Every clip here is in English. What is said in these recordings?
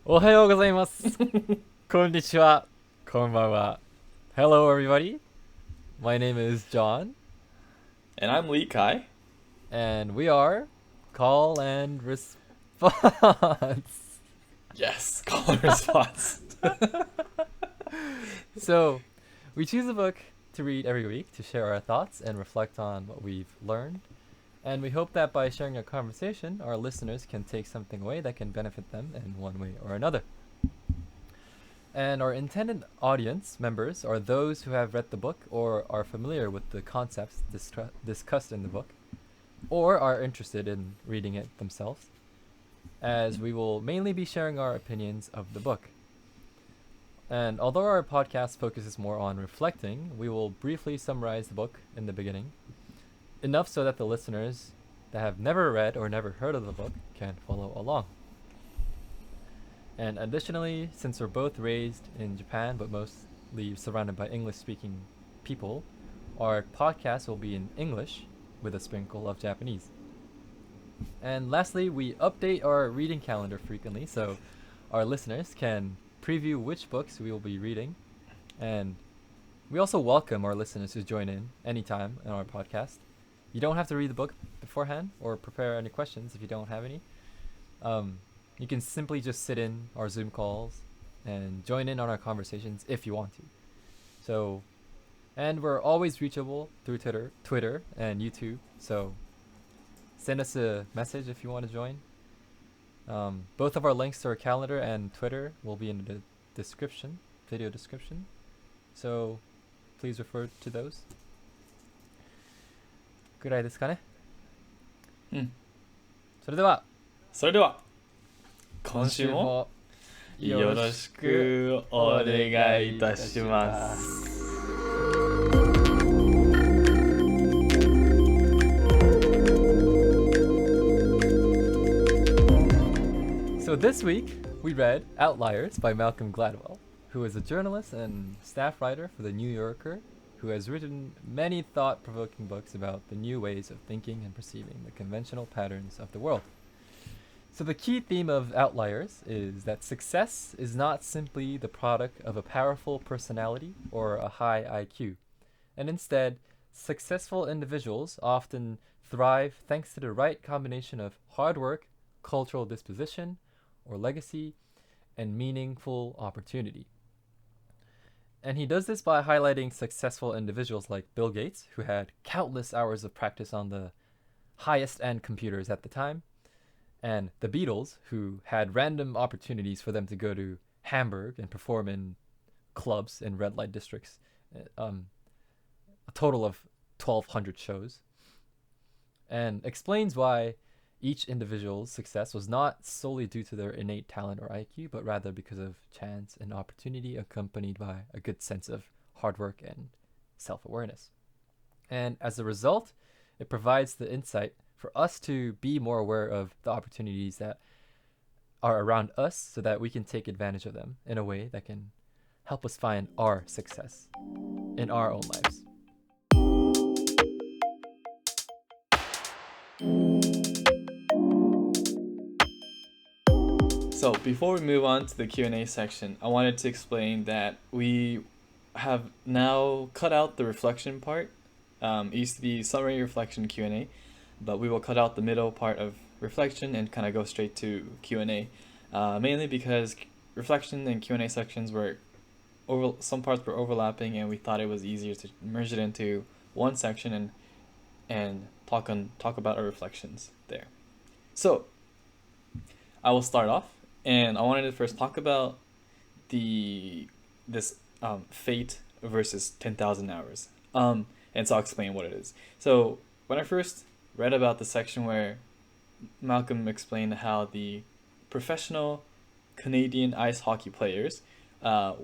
おはようございます。こんにちは。こんばんは. Hello, everybody. My name is John, And I'm Lee Kai. and we are Call and Response. Yes, call and response. So, we choose a book to read every week to share our thoughts and reflect on what we've learned. And we hope that by sharing a conversation, our listeners can take something away that can benefit them in one way or another. And our intended audience members are those who have read the book or are familiar with the concepts discussed in the book, or are interested in reading it themselves, as we will mainly be sharing our opinions of the book. And although our podcast focuses more on reflecting, we will briefly summarize the book in the beginning, enough so that the listeners that have never read or never heard of the book can follow along. And additionally, since we're both raised in Japan but mostly surrounded by English speaking people, our podcast will be in English with a sprinkle of Japanese. And lastly, we update our reading calendar frequently so our listeners can preview which books we will be reading. And we also welcome our listeners to join in anytime in our podcast. You don't have to read the book beforehand or prepare any questions if you don't have any. You can simply just sit in our Zoom calls and join in on our conversations if you want to. So, and we're always reachable through Twitter and YouTube. So, send us a message if you want to join. Both of our links to our calendar and Twitter will be in the description, video description. So, please refer to those. くらいですかね。それでは、それでは、今週もよろしくお願いいたします。So this week, we read Outliers by Malcolm Gladwell, who is a journalist and staff writer for The New Yorker, who has written many thought-provoking books about the new ways of thinking and perceiving the conventional patterns of the world. So the key theme of Outliers is that success is not simply the product of a powerful personality or a high IQ, and instead, successful individuals often thrive thanks to the right combination of hard work, cultural disposition, or legacy, and meaningful opportunity. And he does this by highlighting successful individuals like Bill Gates, who had countless hours of practice on the highest end computers at the time, and the Beatles, who had random opportunities for them to go to Hamburg and perform in clubs in red light districts, a total of 1,200 shows, and explains why each individual's success was not solely due to their innate talent or IQ, but rather because of chance and opportunity accompanied by a good sense of hard work and self-awareness. And as a result, it provides the insight for us to be more aware of the opportunities that are around us so that we can take advantage of them in a way that can help us find our success in our own lives. So before we move on to the Q&A section, I wanted to explain that we have now cut out the reflection part. It used to be summary, reflection, Q&A, but we will cut out the middle part of reflection and kind of go straight to Q&A, mainly because reflection and Q&A sections were some parts were overlapping, and we thought it was easier to merge it into one section and talk about our reflections there. So I will start off, and I wanted to first talk about this fate versus 10,000 hours. And so I'll explain what it is. So when I first read about the section where Malcolm explained how the professional Canadian ice hockey players, a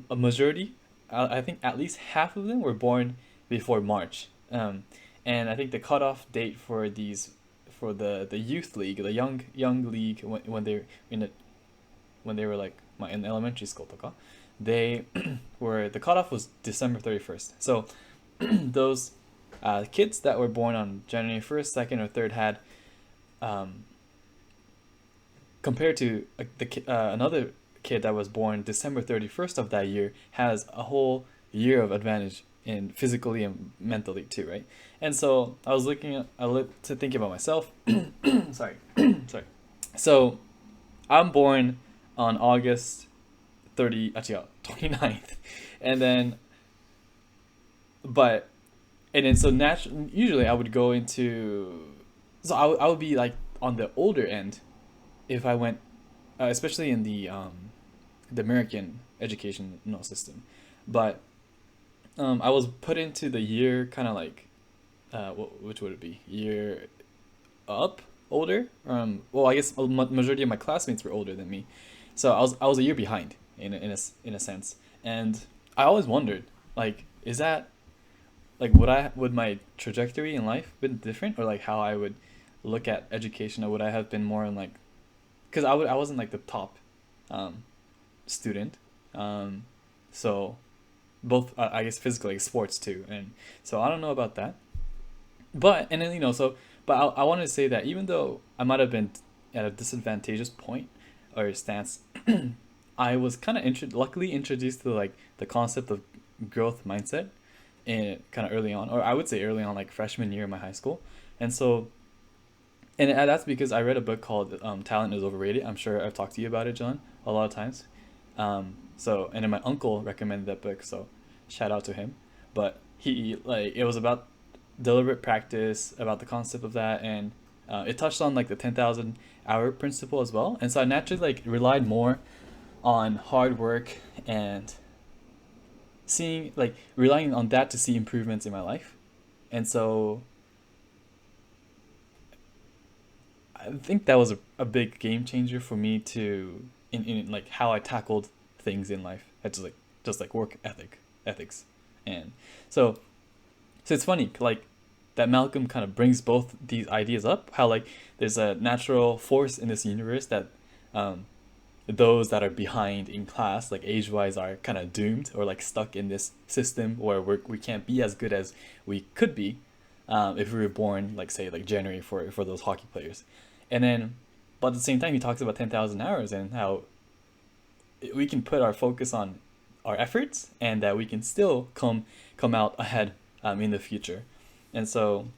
majority, I think at least half of them were born before March. And I think the cutoff date for the youth league, the young league, when they were like in elementary school, they the cutoff was December 31st. So those kids that were born on January 1st, 2nd, or 3rd had compared to another kid that was born December 31st of that year has a whole year of advantage in physically and mentally too, right? And so I looked to think about myself. Sorry, sorry. So I'm born on August 29th, and then but and then so naturally usually I would go into I would be like on the older end if I went especially in the American educational system, but I was put into the year kind of like which would it be, year up older, well I guess a majority of my classmates were older than me, so I was a year behind in a sense, and I always wondered, like, is that like would my trajectory in life been different, or like how I would look at education, or would I have been more in like, because I wasn't like the top um, student, so both I guess physically, like sports too, and so I don't know about that, but and then but I wanted to say that even though I might have been at a disadvantageous point or stance, I was kind of luckily introduced to like the concept of growth mindset in kind of early on, or I would say early on, like freshman year of my high school, and so and that's because I read a book called Talent is Overrated. I'm sure I've talked to you about it, John, a lot of times. So and then my uncle recommended that book, so shout out to him. But he like it was about deliberate practice, about the concept of that, and it touched on like the 10,000 hour principle as well. And so I naturally like relied more on hard work and seeing like relying on that to see improvements in my life. And so I think that was a big game changer for me to in like how I tackled things in life. I just like work ethics, and so it's funny like that Malcolm kind of brings both these ideas up. How like there's a natural force in this universe that those that are behind in class, like age wise, are kind of doomed or like stuck in this system where we can't be as good as we could be if we were born like say like January for those hockey players. And then but at the same time he talks about 10,000 hours and how we can put our focus on our efforts and that we can still come out ahead in the future. And so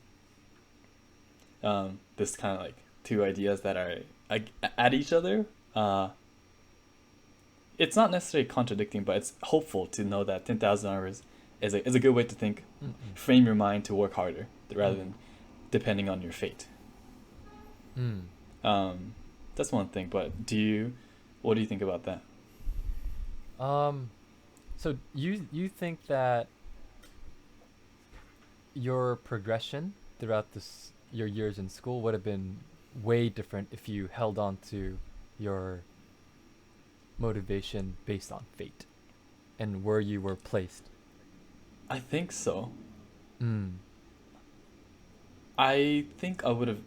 this kind of like two ideas that are like at each other, it's not necessarily contradicting, but it's hopeful to know that 10,000 hours is a good way to think. Mm-mm. Frame your mind to work harder rather than depending on your fate. Mm. That's one thing, but what do you think about that? So you think that your progression throughout your years in school would have been way different if you held on to your motivation based on fate and where you were placed? I think so. Mm. I think I would have,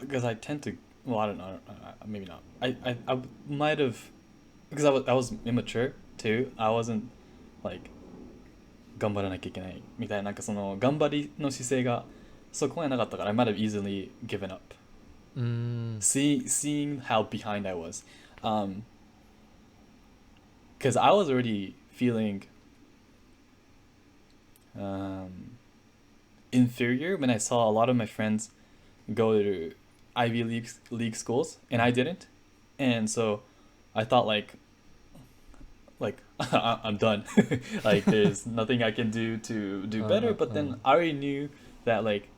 because I tend to, well, I don't know, maybe not. I might have, because I was immature too. I wasn't like 頑張らなきゃいけないみたいな、なんかその頑張りの姿勢がそこまでなかったから I might have easily given up. Mm. Seeing how behind I was, because I was already feeling inferior when I saw a lot of my friends go to Ivy League schools and I didn't, and so I thought like I'm done. Like there's nothing I can do to do better. But then I already knew that like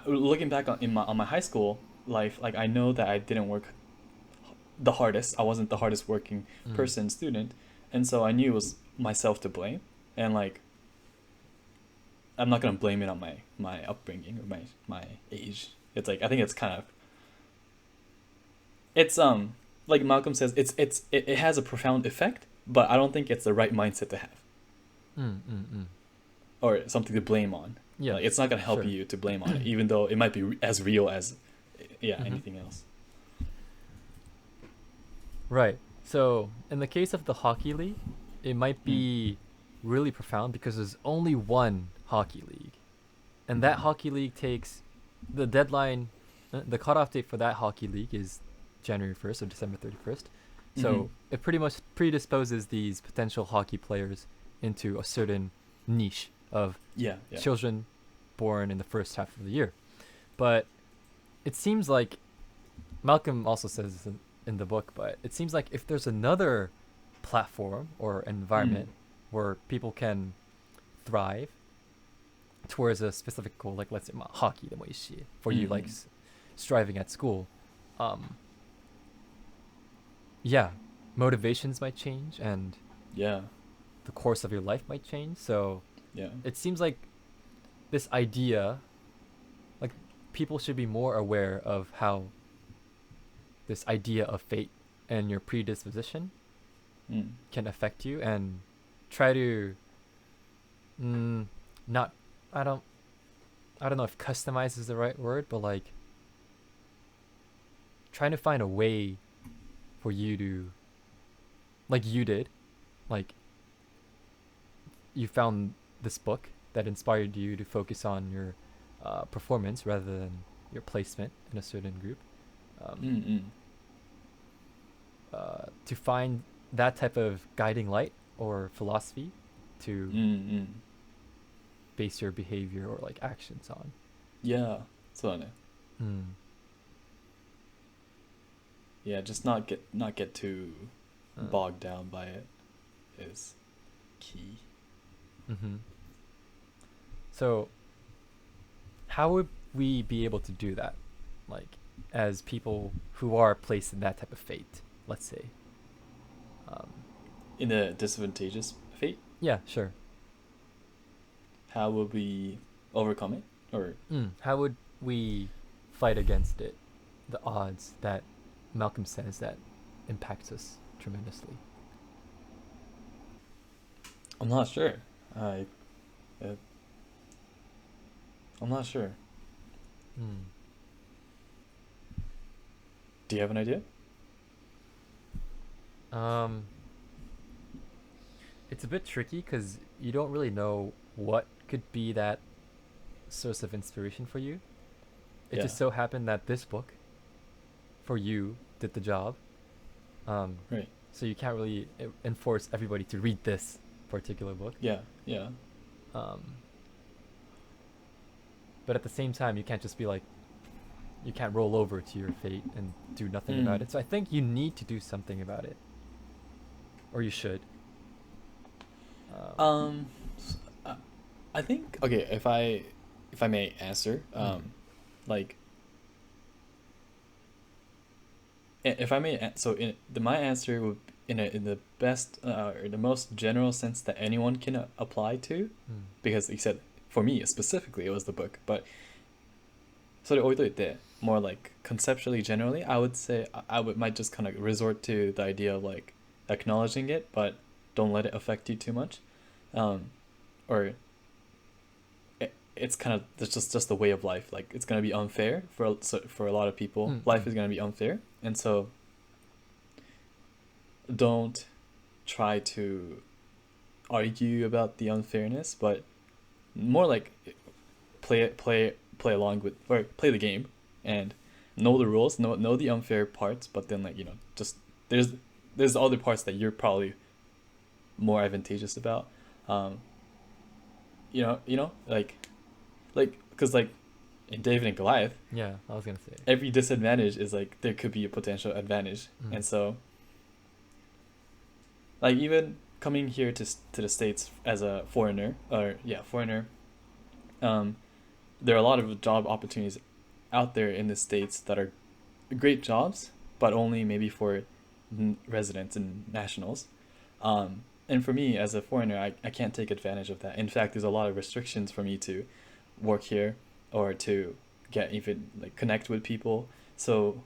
looking back on my high school life, like I know that I didn't work the hardest. I wasn't the hardest working person student, and so I knew it was myself to blame. And like I'm not gonna blame it on my upbringing or my age. It's like I think it's kind of it's like Malcolm says, it has a profound effect, but I don't think it's the right mindset to have. Or something to blame on. Yeah, like, it's not gonna help you to blame on it, even though it might be as real as anything else. Right. So in the case of the hockey league, it might be really profound because there's only one hockey league, and that hockey league takes the deadline The cutoff date for that hockey league is January 1st or December 31st. So Mhm. it pretty much predisposes these potential hockey players into a certain niche of Yeah, yeah. children born in the first half of the year. But it seems like Malcolm also says this in the book, but it seems like if there's another platform or Mm. environment where people can thrive towards a specific goal, like let's say hockey, for you, like Mm-mm. striving at school, um, yeah, motivations might change and Yeah, the course of your life might change. So yeah. it seems like this idea, like people should be more aware of how this idea of fate and your predisposition Mm. can affect you, and try to mm, not I don't I don't know if customize is the right word, but like trying to find a way for you to, like you did, like you found this book that inspired you to focus on your performance rather than your placement in a certain group, um, Mm-mm. to find that type of guiding light or philosophy to Mm-mm. base your behavior or like actions on. いや、そうだね。Mm. Yeah, just not get too Uh, bogged down by it is key. mm-hmm. So, how would we be able to do that? Like, as people who are placed in that type of fate, let's say. Um, In a disadvantageous fate, yeah, sure. how would we overcome it? Or How would we fight against it? The odds that Malcolm says that impacts us tremendously. I'm not sure. I uh, I'm not sure. Mm. Do you have an idea? Um, it's a bit tricky because you don't really know what could be that source of inspiration for you. It Yeah. just so happened that this book, for you, did the job. Um, Right. so you can't really enforce everybody to read this particular book. Yeah. Yeah. Um, but at the same time, you can't just be like, you can't roll over to your fate and do nothing about Mm. it. So I think you need to do something about it, or you should. Um, s- uh, I think okay. If I may answer, Mm, like if I may, so my answer would in the best or the most general sense that anyone can apply to, mm, because you said for me specifically it was the book, but それ置いといて more like conceptually generally I would say I would might just kind of resort to the idea of like acknowledging it but don't let it affect you too much, or it's kind of it's just the way of life, like it's gonna be unfair for a lot of people, mm, life mm, is gonna be unfair, and so don't try to argue about the unfairness, but more like play along with or play the game and know the rules, know the unfair parts, but then like just there's other parts that you're probably more advantageous about, um like because like in David and Goliath, yeah, I was gonna say. every disadvantage is like there could be a potential advantage, Mm, and so like even coming here to the States as a foreigner, or yeah, foreigner, um there are a lot of job opportunities out there in the States that are great jobs, but only maybe for residents and nationals. And for me as a foreigner, I can't take advantage of that. In fact, there's a lot of restrictions for me to work here or to get even like connect with people. So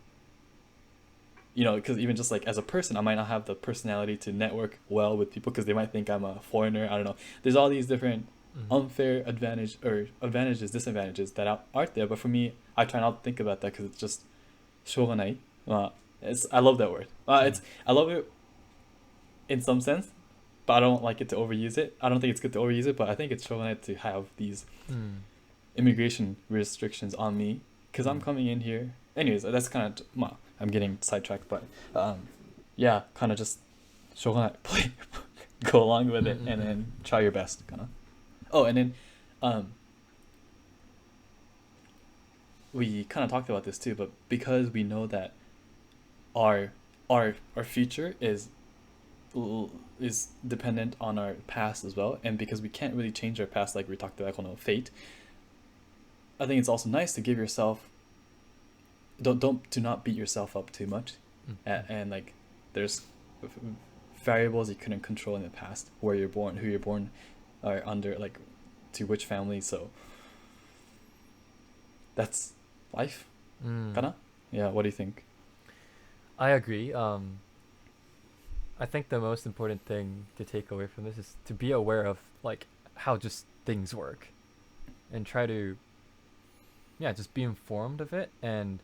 because even just like as a person, I might not have the personality to network well with people because they might think I'm a foreigner. I don't know. There's all these different mm, unfair advantage or advantages, disadvantages that aren't there. But for me, I try not to think about that because it's just しょうがない. I love that word. mm, It's I love it in some sense, but I don't like it to overuse it. I don't think it's good to overuse it, but I think it's しょうがない to have these mm, immigration restrictions on me because I'm coming in here. Anyways, that's kind of I'm getting sidetracked, but yeah, kind of just play, go along with it, and then try your best, kind of. Oh, and then we kind of talked about this too, but because we know that our future is dependent on our past as well, and because we can't really change our past, like we talked about, fate. I think it's also nice to give yourself do not beat yourself up too much, and like there's variables you couldn't control in the past, where you're born, who you're born, or under, like to which family. So that's life, kinda. Yeah. What do you think? I agree. I think the most important thing to take away from this is to be aware of like how just things work, and try to, yeah, just be informed of it, and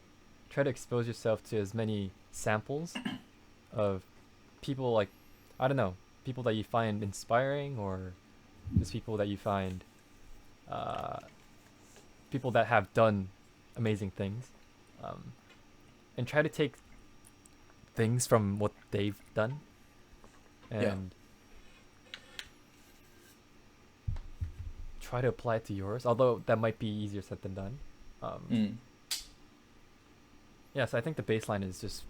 try to expose yourself to as many samples of people, like, I don't know, people that you find inspiring, or just people that you find, people that have done amazing things, and try to take things from what they've done, and try to apply it to yours, although that might be easier said than done. Yeah, so I think the baseline is just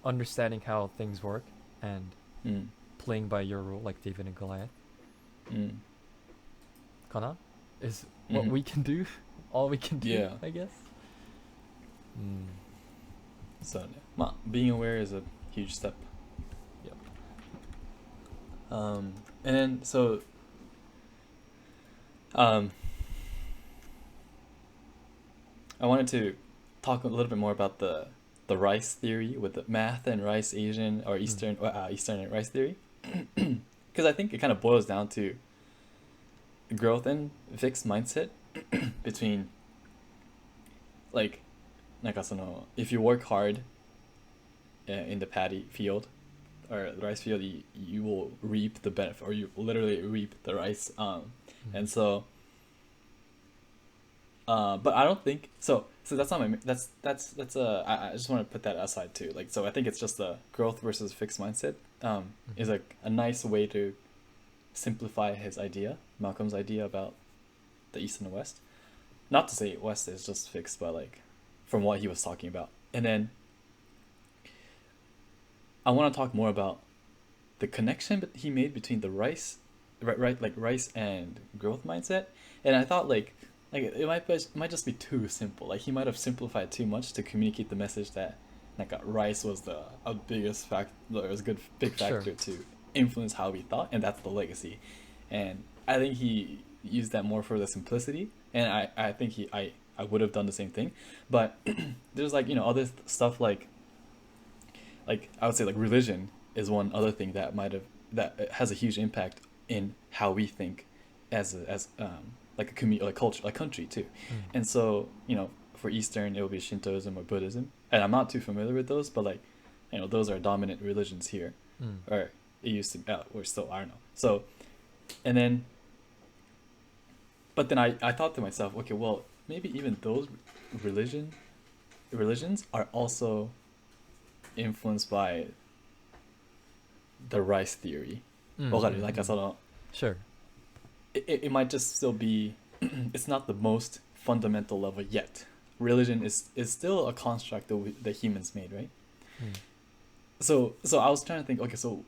understanding how things work, and playing by your rule, like David and Goliath. Kana is what we can do, all we can do, I guess. So being aware is a huge step. Yep. And then so I wanted to talk a little bit more about the rice theory, with the math and rice Asian or Eastern Eastern and rice theory, because I think it kind of boils down to growth and fixed mindset between like if you work hard in the paddy field or the rice field, you will reap the benefit, or you literally reap the rice, and so but I don't think so that's not my that's I just want to put that aside too. Like, so I think it's just the growth versus fixed mindset is like a nice way to simplify his idea, Malcolm's idea about the East and the West. Not to say West is just fixed, but like from what he was talking about. And then I want to talk more about the connection he made between the rice, right, like rice and growth mindset. And I thought like it might just be too simple. Like he might have simplified too much to communicate the message that like rice was a biggest factor, it was a big factor to influence how we thought, and that's the legacy. And I think he used that more for the simplicity, and I think I would have done the same thing. But there's like other stuff like I would say like religion is one other thing that has a huge impact in how we think as like a community, like culture, like country too. And so for Eastern it will be Shintoism or Buddhism, and I'm not too familiar with those, but like those are dominant religions here, or it used to or still, I don't know. So and then but then I thought to myself, okay, well maybe even those religions are also influenced by the rice theory. Like Sure. It might just still be it's not the most fundamental level yet. Religion is still a construct that humans made, right? So I was trying to think, okay, so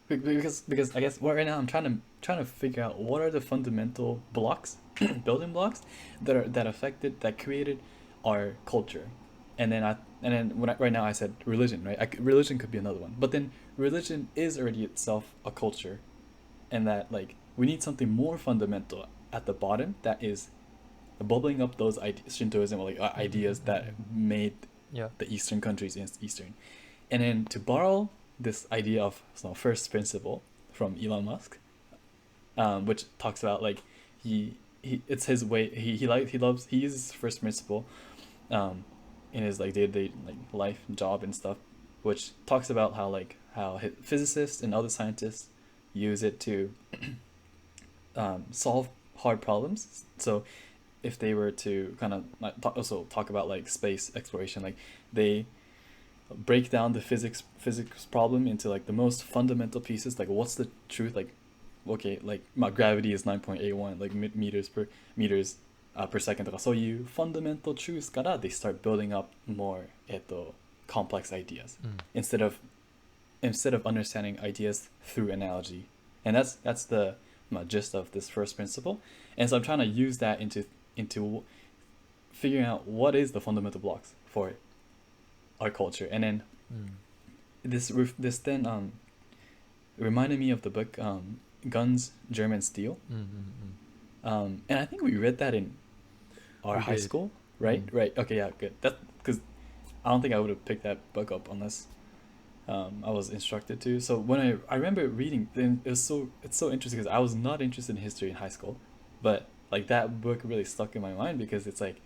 because I guess right now I'm trying to figure out what are the fundamental blocks, building blocks that created our culture. And then right now I said religion, right? Religion could be another one, but then religion is already itself a culture, and that like we need something more fundamental at the bottom that is bubbling up those ideas, Shintoism, or like ideas that made the Eastern countries Eastern. And then to borrow this idea of first principle from Elon Musk, which talks about like he it's his way, he uses first principle in his like day-to-day like life, job and stuff, which talks about how physicists and other scientists use it to solve hard problems. So if they were to kind of also talk about like space exploration, like they break down the physics problem into like the most fundamental pieces. Like what's the truth? Like okay, like my gravity is 9.81 like meters per second とかそういう fundamental truths から they start building up more complex ideas instead of understanding ideas through analogy. And that's the gist of this first principle. And so I'm trying to use that into figuring out what is the fundamental blocks for our culture. And then this then reminded me of the book Guns, German Steel. And I think we read that in our high school, right? Right. Okay, yeah, good. That because I don't think I would have picked that book up unless I was instructed to. So when I remember reading, then it's so interesting because I was not interested in history in high school, but like that book really stuck in my mind because it's like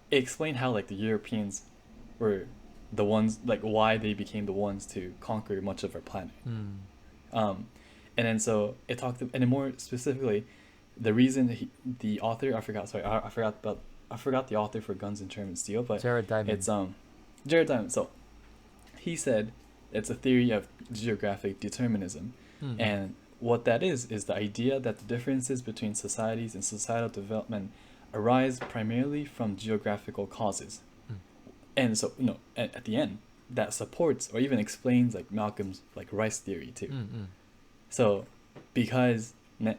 it explained how like the Europeans were the ones, like why they became the ones to conquer much of our planet. And then so it talked, and then more specifically, the reason the author, I forgot the author for Guns and German Steel, but Jared Diamond. It's Jared Diamond. So he said it's a theory of geographic determinism, and what that is the idea that the differences between societies and societal development arise primarily from geographical causes. And so at the end that supports or even explains like Malcolm's like rice theory too. So because the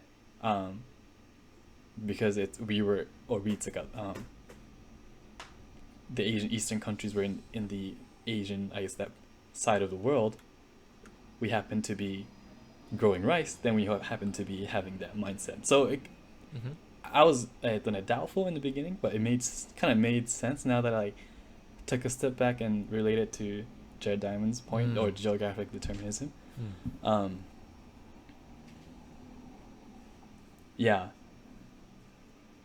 Asian Eastern countries were in the Asian, I guess, that side of the world, we happen to be growing rice, then we happen to be having that mindset. So I was doubtful in the beginning, but it kind of made sense now that I took a step back and related to Jared Diamond's point or geographic determinism. Yeah.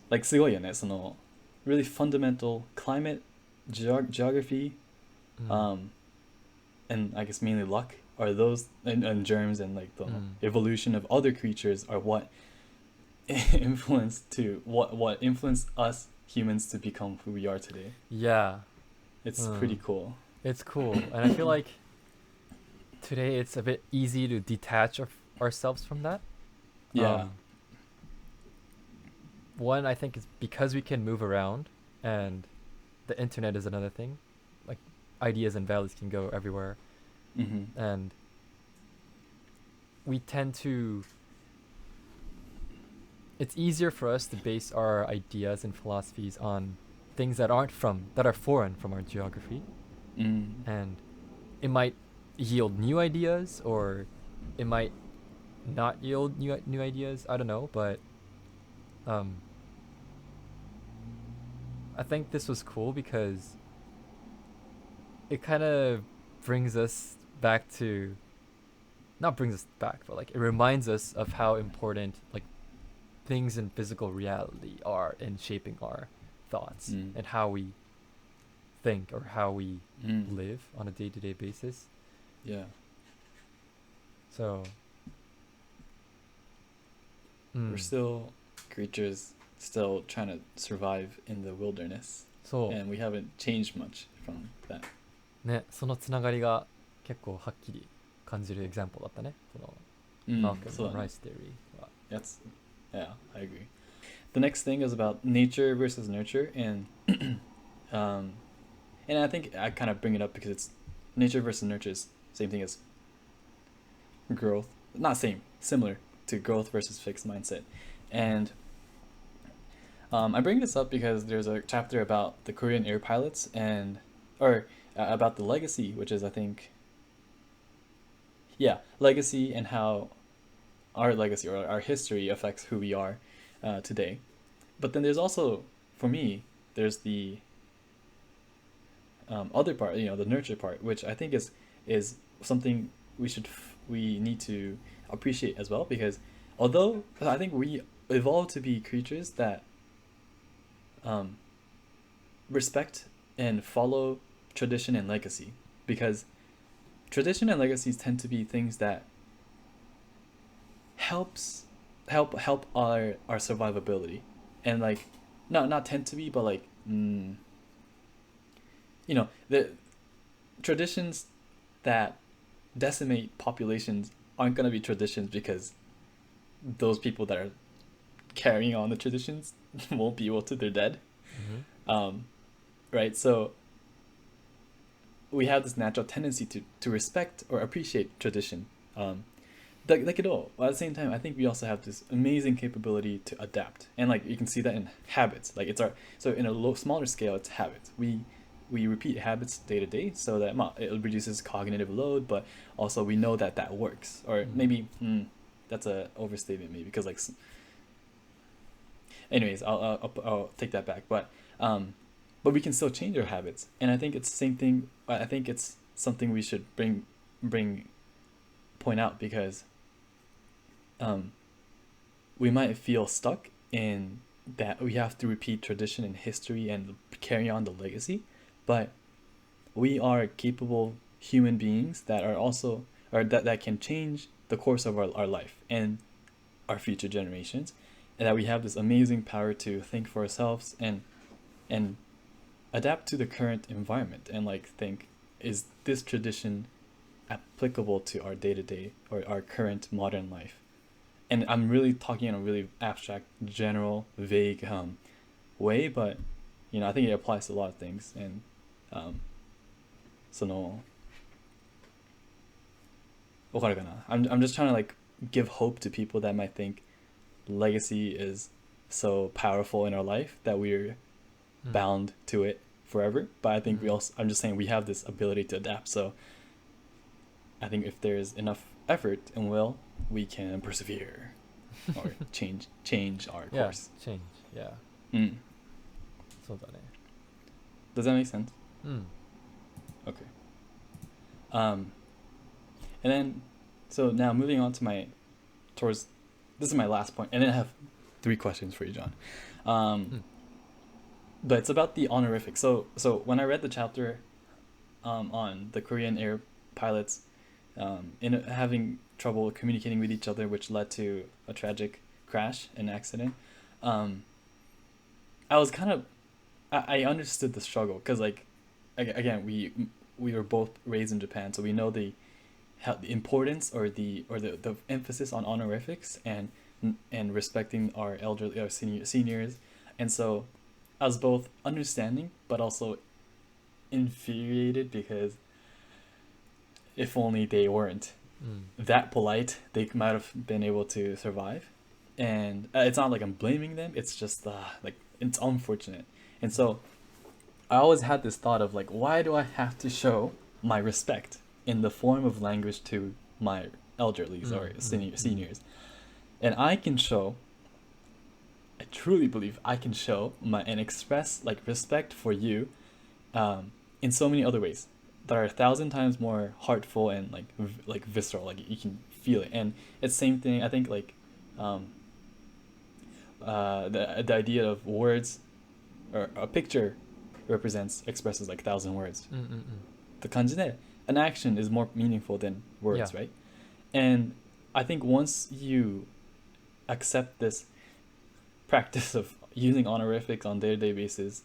Like すごいよね、その really fundamental climate, geography, and I guess mainly luck are those, and germs and like the evolution of other creatures are what influenced us humans to become who we are today. Yeah. It's pretty cool. It's cool. And I feel like today it's a bit easy to detach ourselves from that. Yeah. One, I think, is because we can move around, and the internet is another thing. Like, ideas and values can go everywhere. And we tend to... It's easier for us to base our ideas and philosophies on things that are foreign from our geography. And it might yield new ideas, or it might not yield new ideas. I don't know, but I think this was cool because it kind of brings us back to, not brings us back, but like it reminds us of how important like things in physical reality are in shaping our thoughts and how we think or how we live on a day-to-day basis. Yeah. So we're still creatures still trying to survive in the wilderness. そう And we haven't changed much from that. ね、そのつながりが結構はっきり感じるエグザンプルだったね。その Malcom の Rice Theory は。Yeah, I agree. The next thing is about nature versus nurture, and and I think I kind of bring it up because it's nature versus nurture is same thing as growth. Not same, similar to growth versus fixed mindset. And I bring this up because there's a chapter about the Korean air pilots about the legacy, which is, I think, legacy and how our legacy or our history affects who we are today. But then there's also, for me, there's the other part, the nurture part, which I think is something we need to appreciate as well, because although I think we evolved to be creatures that respect and follow tradition and legacy, because tradition and legacies tend to be things that helps help our survivability, and like not tend to be, but like the traditions that decimate populations aren't gonna be traditions because those people that are carrying on the traditions won't be able to. They're dead. Mm-hmm. Right? So we have this natural tendency to respect or appreciate tradition. Like it all. At the same time, I think we also have this amazing capability to adapt, and like you can see that in habits. Like it's our so in a smaller scale, it's habits. We repeat habits day to day, so that it reduces cognitive load, but also we know that that works. Or Mm. maybe that's a overstatement, maybe because like. Anyways, I'll take that back, but we can still change our habits, and I think it's the same thing. I think it's something we should bring point out, because we might feel stuck in that we have to repeat tradition and history and carry on the legacy, but we are capable human beings that are also, or that can change the course of our life and our future generations, and that we have this amazing power to think for ourselves and adapt to the current environment, and like think, is this tradition applicable to our day-to-day or our current modern life? And I'm really talking in a really abstract, general, vague way, but I think it applies to a lot of things. And so no, わかるかな? I'm just trying to like give hope to people that might think legacy is so powerful in our life that we're bound to it forever. But I think I'm just saying we have this ability to adapt. So I think if there's enough effort and will, we can persevere or change our course. Yeah, change. Yeah. そうだね. Does that make sense? Okay. And then, so now moving on to this is my last point, and then I have 3 questions for you, John. But it's about the honorific. So when I read the chapter on the Korean air pilots in having trouble communicating with each other, which led to a tragic crash and accident, I was kind of, I understood the struggle, because like again we were both raised in Japan, so we know the importance or the emphasis on honorifics and respecting our elderly or seniors. And so I was both understanding but also infuriated, because if only they weren't that polite, they might have been able to survive. And it's not like I'm blaming them, it's just like it's unfortunate. And so I always had this thought of like, why do I have to show my respect in the form of language to my elderlies or seniors? And I truly believe I can show and express like respect for you in so many other ways that are 1,000 times more heartful and like visceral, like you can feel it. And it's the same thing, I think, like the idea of words, or a picture expresses like 1,000 words. The kanji de, an action is more meaningful than words, right? And I think once you accept this practice of using honorifics on day-to-day basis,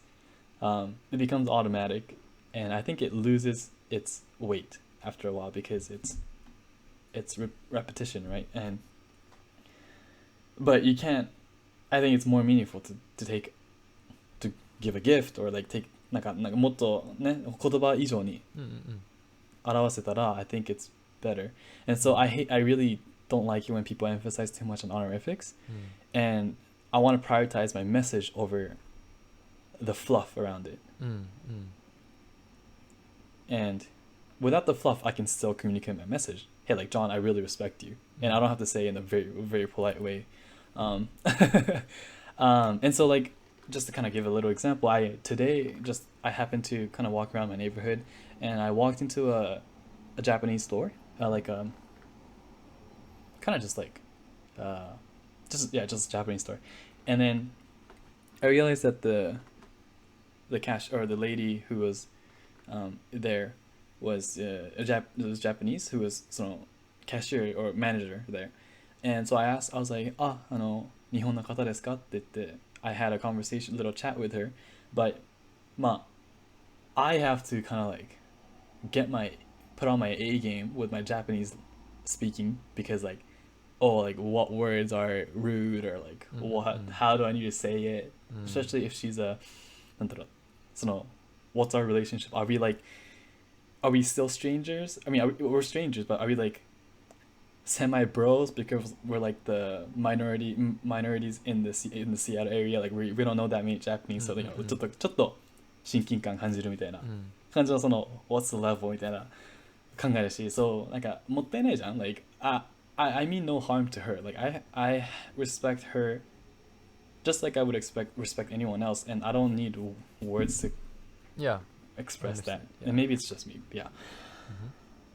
it becomes automatic, and I think it loses its weight after a while, because it's repetition, right? But you can't. I think it's more meaningful to give a gift, or like take なんかもっとね言葉以上に表せたら I think it's better. And so I really don't like it when people emphasize too much on honorifics, and I want to prioritize my message over the fluff around it. And without the fluff, I can still communicate my message. Hey, like, John, I really respect you, and I don't have to say it in a very, very polite way. And so, like, just to kind of give a little example, I happened to kind of walk around my neighborhood, and I walked into a Japanese store, kind of just like, just a Japanese store, and then I realized that the cash, or the lady who was there was Japanese, who was cashier or manager there, And so I was like,日本の方ですかって言って、I had a conversation, little chat with her. But, まあ、I have to kind of like put on my A game with my Japanese speaking because like, oh, like what words are rude or like how do I need to say it? Especially if she's a, なんだろう、what's our relationship? Are we still strangers? I mean, we're strangers, but are we like semi bros because we're like the minorities in the Seattle area? Like we don't know that many Japanese, so ちょっと親近感感じるみたいな感じのwhat's the level みたいな考えるし、そうなんかもったいないじゃん。Like I mean no harm to her. Like I respect her just like I would respect anyone else, and I don't need words to express that. Yeah. And maybe it's just me. Yeah.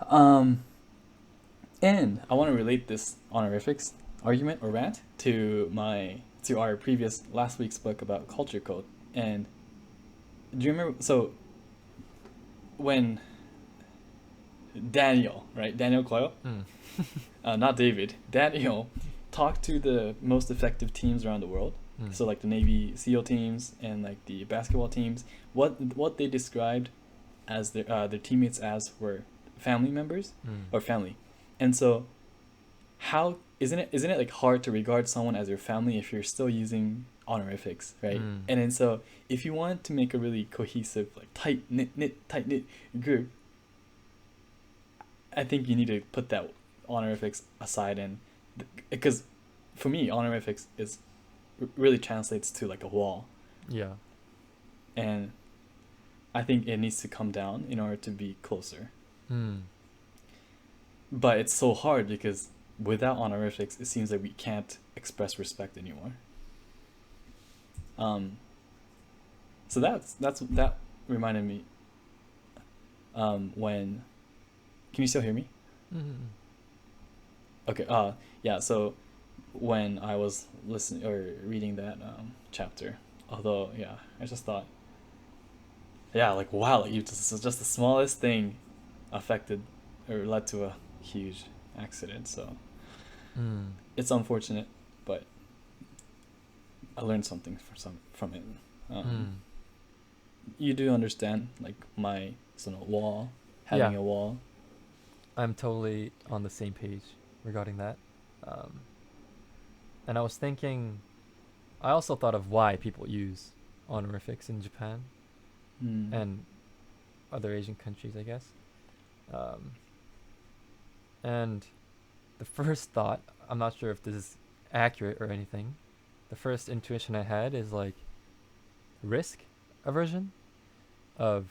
Mm-hmm. And I want to relate this honorifics argument or rant to our previous last week's book about culture code. And do you remember? So when Daniel Coyle, not David, Daniel talked to the most effective teams around the world. So like the Navy SEAL teams and like the basketball teams, what they described as their teammates as were family members or family. And so how isn't it like hard to regard someone as your family if you're still using honorifics, right? And then so if you want to make a really cohesive, like tight knit group, I think you need to put that honorifics aside, and because for me honorifics really translates to like a wall. Yeah. And I think it needs to come down in order to be closer. But it's so hard because without honorifics, it seems like we can't express respect anymore. So that reminded me. When, can you still hear me? Okay. Yeah. So when I was listening or reading that chapter, although yeah, I just thought, yeah, like wow, like just the smallest thing affected or led to a huge accident. So it's unfortunate, but I learned something from it. You do understand like my wall, having a wall. I'm totally on the same page regarding that. And I was thinking, I also thought of why people use honorifics in Japan and other Asian countries, I guess. And the first thought, I'm not sure if this is accurate or anything, the first intuition I had is like risk aversion of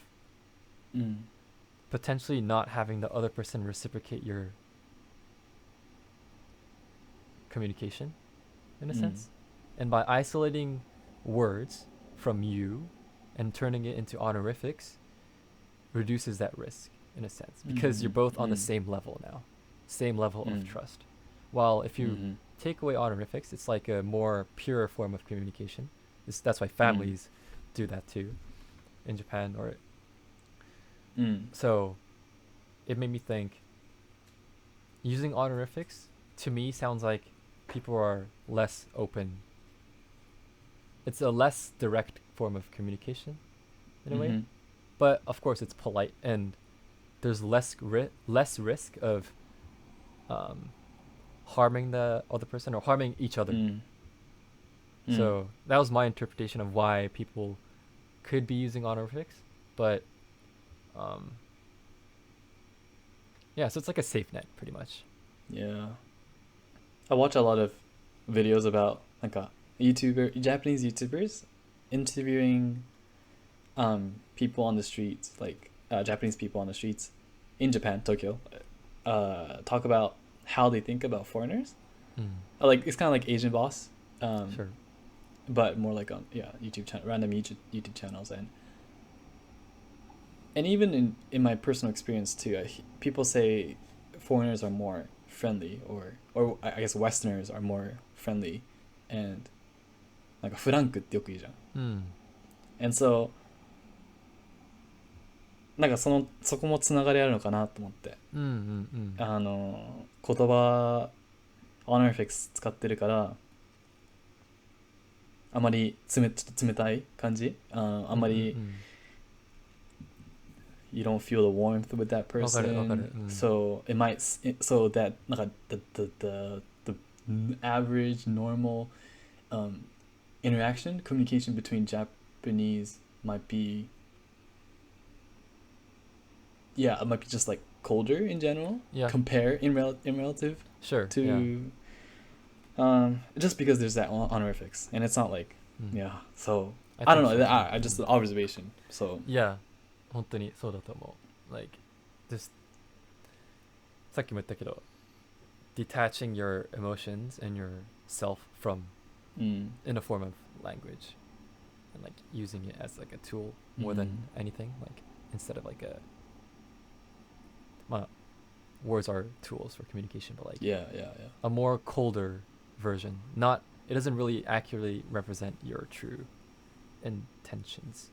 potentially not having the other person reciprocate your communication in a sense. And by isolating words from you and turning it into honorifics reduces that risk in a sense because you're both on the same level now, same level of trust. While if you take away honorifics, it's like a more pure form of communication. That's why families do that too in Japan. So it made me think using honorifics to me sounds like people are less open. It's a less direct form of communication in a way, but of course it's polite and there's less risk of harming the other person or harming each other. So that was my interpretation of why people could be using honorifics, but yeah, so it's like a safe net pretty much. Yeah, I watch a lot of videos about like Japanese YouTubers interviewing people on the streets, like Japanese people on the streets in Japan, Tokyo, talk about how they think about foreigners. Like it's kind of like Asian Boss, Sure. but more like on random YouTube channels, and even in my personal experience too, people say foreigners are more friendly, or I guess Westerners are more friendly, and likeフランクってよく言うじゃん。And so なんかそこもつながりあるのかなと思って。言葉 honorifics 使ってるからあまりちょっと冷たい感じ、あんまり、you don't feel the warmth with that person. So it might so that なんか the average normal interaction communication between Japanese might be it might be just like colder in general. Compare in relative to just because there's that honorifics and it's not like so I don't know, I just observation. So 本当にそうだと思う。Like just さっきも言ったけど detaching your emotions and yourself from in a form of language and like using it as like a tool more than anything, like instead of like words are tools for communication, but like a more colder version. It doesn't really accurately represent your true intentions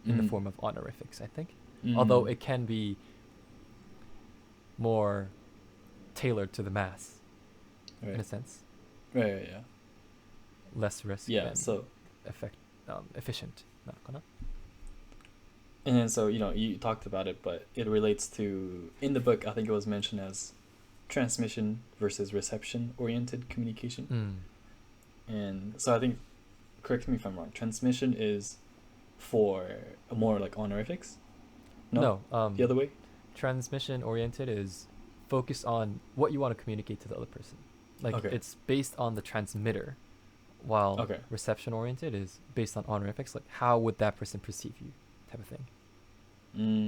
in the form of honorifics, I think. Although it can be more tailored to the mass, in a sense. Less risk. So efficient. And then so you talked about it, but it relates to, in the book I think it was mentioned as transmission versus reception oriented communication. And so I think, correct me if I'm wrong, transmission is for more like honorifics? No, the other way? Transmission oriented is focused on what you want to communicate to the other person. Like it's based on the transmitter, while reception oriented is based on honorifics, like how would that person perceive you type of thing.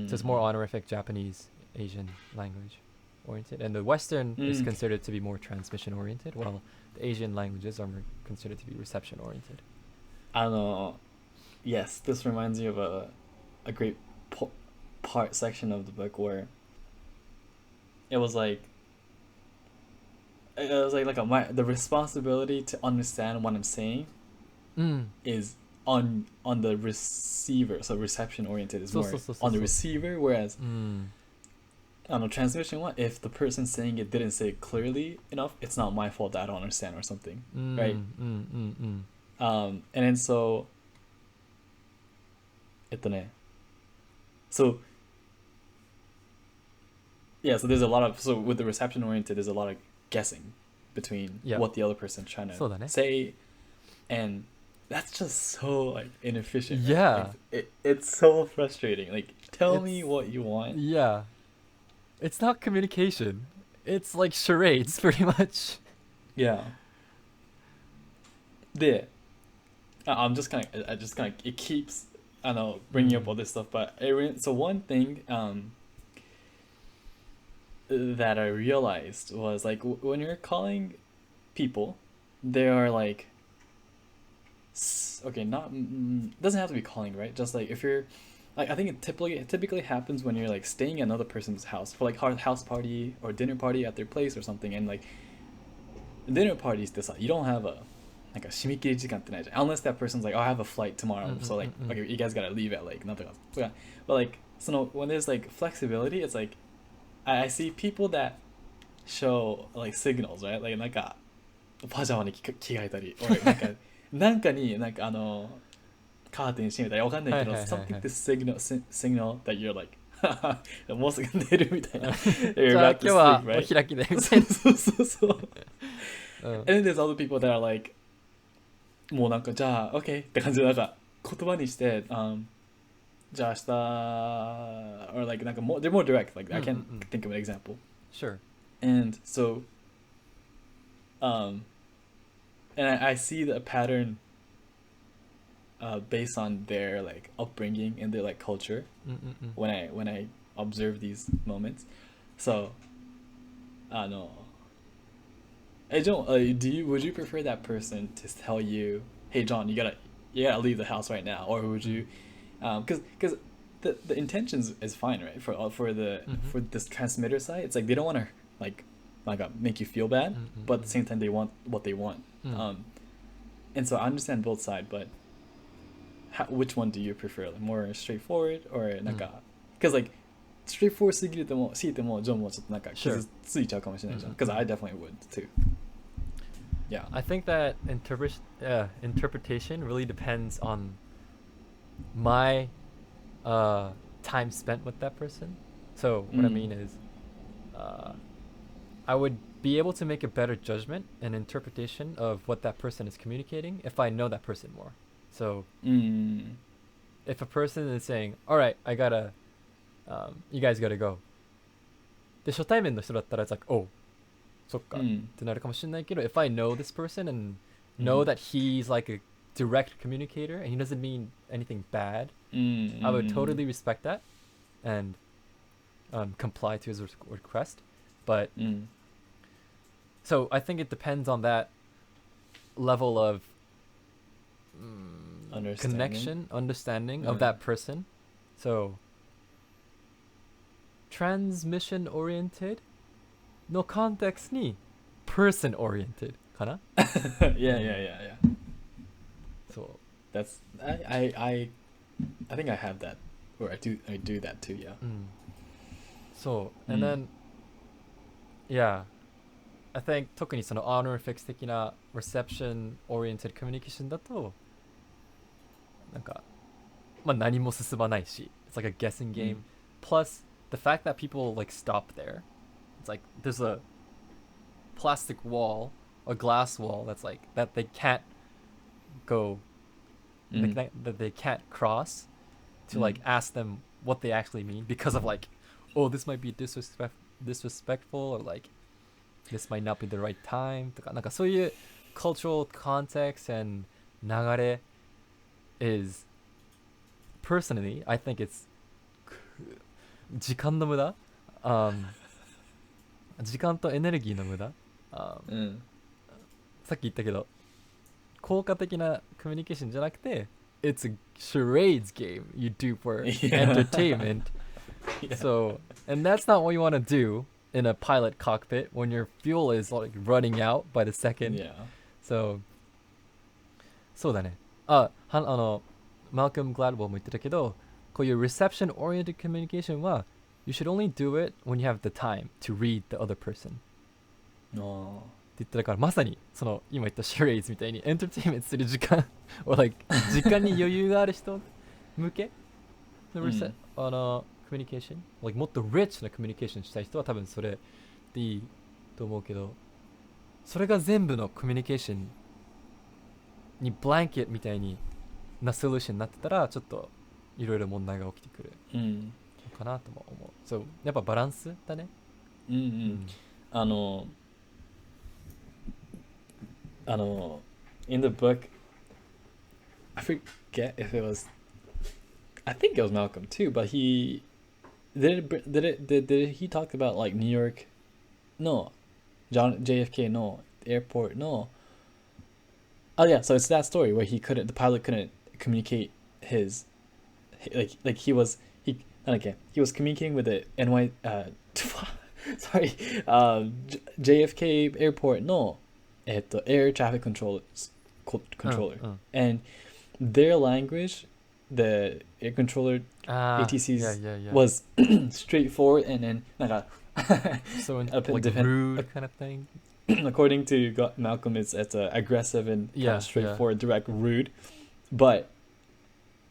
So it's more honorific, Japanese, Asian language oriented, and the Western is considered to be more transmission oriented, while the Asian languages are more considered to be reception oriented. Yes, this reminds me of a great section of the book where it was like the responsibility to understand what I'm saying is on the receiver. So reception oriented is more on the receiver, whereas transmission one, if the person saying it didn't say it clearly enough, it's not my fault that I don't understand or something, right? And then so so there's a lot of, with the reception oriented, there's a lot of guessing between what the other person's trying to say, and that's just so like inefficient. It's so frustrating. Like, tell me what you want. It's not communication, it's like charades pretty much. I'm just kind of it keeps bringing up all this stuff, but so one thing that I realized was like when you're calling people, they are like doesn't have to be calling, right? Just like if you're like, I think it typically happens when you're like staying at another person's house for like house party or dinner party at their place or something, and like dinner parties, you don't have a like a 締め切り時間ってないじゃん unless that person's like, oh, I have a flight tomorrow, so like okay, you guys gotta leave at like nothing else. But like, so when there's like flexibility, it's like I see people that show like signals, right? Like なんかパジャマに着替えたり or なんかにカーテン閉めたりわかんないけど something to signal that you're like もうすぐ寝るみたいな you're about to sleep, right? お開きでみたいなそう and then there's other people that are like もうなんかじゃあ OK って感じでなんか言葉にしてじゃあ明日 or like なんかthey're more direct, like I can't think of an example. Sure. And so and I see the pattern based on their like upbringing and their like culture when I observe these moments. So John, would you prefer that person to tell you, hey John, you gotta leave the house right now, or would you because the intentions is fine, right, for this transmitter side, it's like they don't want to like make you feel bad, but at the same time they want what they want. And so I understand both sides, but which one do you prefer? Like more straightforward or なんか because like straightforward すぎても John もちょっとなんか傷ついちゃうかもしれないじゃん because I definitely would too. Yeah. I think that interpretation really depends on my time spent with that person. So what I Mm. mean is, uh, I would be able to make a better judgment and interpretation of what that person is communicating if I know that person more. So Mm. if a person is saying, "All right, I gotta, you guys gotta go," で初対面の人だったら it's like, "Oh, そっか," Mm. ってなるかもしれないけど、if I know this person and know Mm. that he's like a direct communicator and he doesn't mean anything bad, Mm. I would totally respect that and comply to his request. But Mm. so I think it depends on that level of Understanding. connection, understanding of that person. So transmission oriented no context ni person oriented かな? Yeah. So That's I think I have that, or I do that too. Yeah. So and then yeah, I think 特にその honor fix 的な reception oriented communication だとなんかまあ何も進まないし it's like a guessing game. Plus the fact that people like stop there, it's like there's a plastic wall, a glass wall that's like that they can't go that they can't cross to like ask them what they actually mean because of like, oh, this might be disrespectful, or like this might not be the right time とかなんかそういう cultural context and 流れ is personally I think it's 時間の無駄、時間とエネルギーの無駄、さっき言ったけど効果的なコミュニケーションじゃなくて it's a charades game you do for entertainment. So and that's not what you want to do in a pilot cockpit when your fuel is like running out by the second. Yeah. So そうだね。Malcolm Gladwell も言ってたけどこういう reception oriented communication は you should only do it when you have the time to read the other person って言ってたからまさにその今言った charades みたいにエンターテインメントする時間or like 時間に余裕がある人向けのcommunication like もっと rich な communication したい人は多分それでいいと思うけどそれが全部のコミュニケーションにブランケットみたいになソリューションになってたらちょっといろいろ問題が起きてくるのかなとも思う。そうやっぱバランスだね。in the book, I forget if it was, I think it was Malcolm too, but he did he talk about like New York, no, JFK, no, airport, no. Oh yeah, so it's that story where the pilot couldn't communicate his, like he was communicating with the JFK airport no, air traffic controller, and their language, the air controller ATCs was straightforward and then so like rude kind of thing. According to Malcolm, it's aggressive and straightforward, direct, rude. But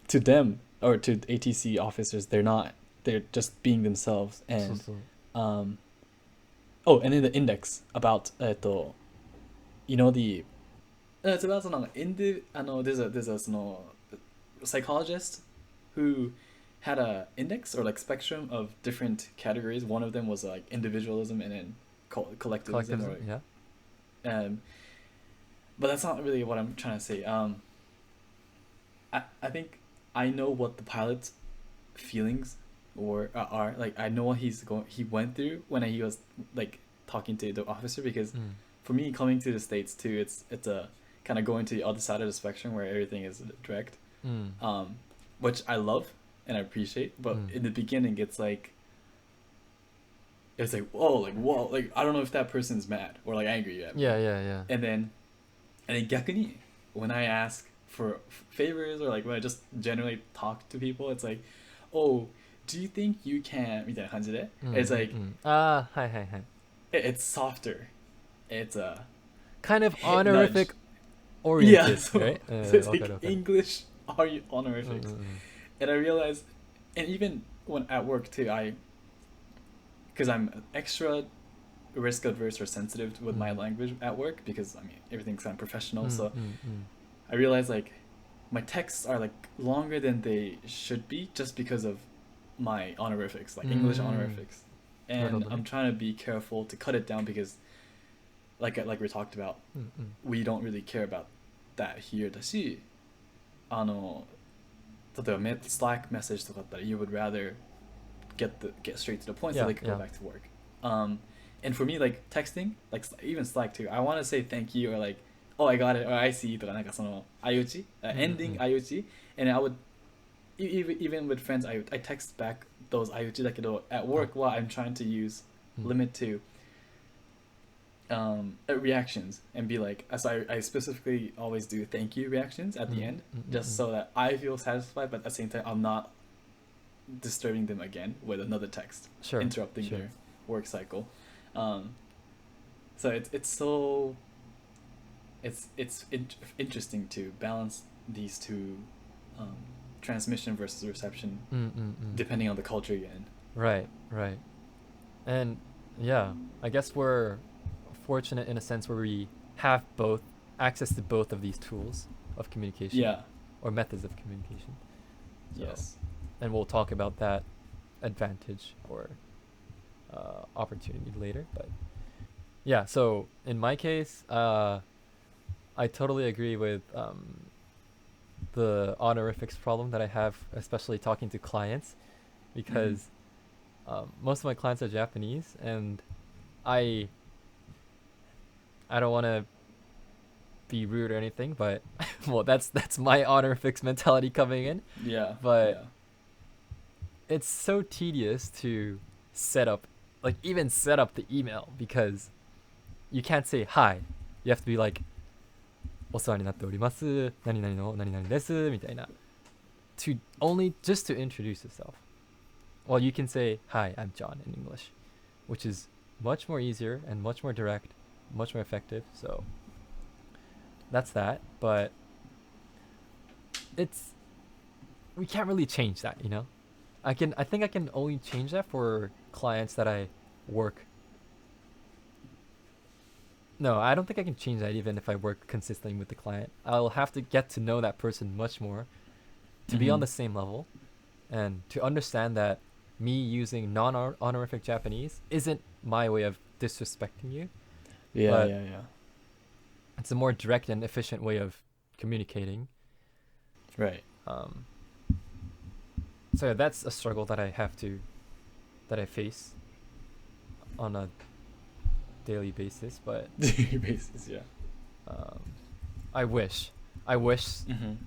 to them or to ATC officers, they're not. They're just being themselves. And and then the index about you know the it's about there's a psychologist who had a index or like spectrum of different categories. One of them was like individualism and then collectivism or, yeah. But that's not really what I'm trying to say. I think I know what the pilot's feelings are like. I know what he went through when he was like talking to the officer, because for me coming to the States too, it's a kind of going to the other side of the spectrum where everything is direct, which I love and I appreciate, but in the beginning it's like whoa, like I don't know if that person's mad or like angry at me. Yeah. And then 逆に when I ask for favors or like when I just generally talk to people, it's like, oh, do you think you can みたいな感じで it's likeはい。it's softer. It's kind of Hit nudge. honorific Yeah, oriented, so, right? so it's like わかるわかる。Englishうんうん honorifics. うん。And I realized, and even when at work too, because I'm extra risk averse or sensitive with my うん language at work because I mean everything's kind of う professional. ん So うんうん。I realized like my texts are like longer than they should be just because of my honorifics, う like ー English ん。 honorifics. なるほ And どね。 I'm trying to be careful to cut it down because like we talked about, うんうん。 we don't really care about that here だし、例えばSlack message とかだったら you would rather get straight to the point so Yeah, they could go yeah. back to work. And for me, like texting, like even Slack too, I want to say thank you or like, oh I got it or I see とかなんかその相打ち、ending 相打ち and I would even with friends I text back those 相打ちだけど at work while I'm trying to use うん limit to reactions and be like, so I specifically always do thank you reactions at the end just so that I feel satisfied, but at the same time I'm not disturbing them again with another text, Sure. interrupting Sure. their work cycle. So it's interesting to balance these two, transmission versus reception, うんうんうん。 depending on the culture you're in. Right, right. And yeah, I guess we're fortunate in a sense where we have both access to both of these tools of communication Yeah. or methods of communication. So, Yes. and we'll talk about that advantage or opportunity later. But yeah, so in my case, I totally agree with the honorifics problem that I have, especially talking to clients, because most of my clients are Japanese, and I don't want to be rude or anything, but well, that's my honorifics mentality coming in. Yeah. But yeah. it's so tedious to set up, like even set up the email because you can't say hi. You have to be like, お世話になっております。何々の何々です。みたいな。To only just to introduce yourself. Well, you can say, hi, I'm John in English, which is much more easier and much more direct, much more effective. So that's that. But we can't really change that, you know? I think I can only change that for clients that I work. No, I don't think I can change that even if I work consistently with the client. I'll have to get to know that person much more to be on the same level and to understand that me using non-honorific Japanese isn't my way of disrespecting you. Yeah, but yeah. It's a more direct and efficient way of communicating. Right. So that's a struggle that I face on a daily basis, but Daily basis, yeah. I wish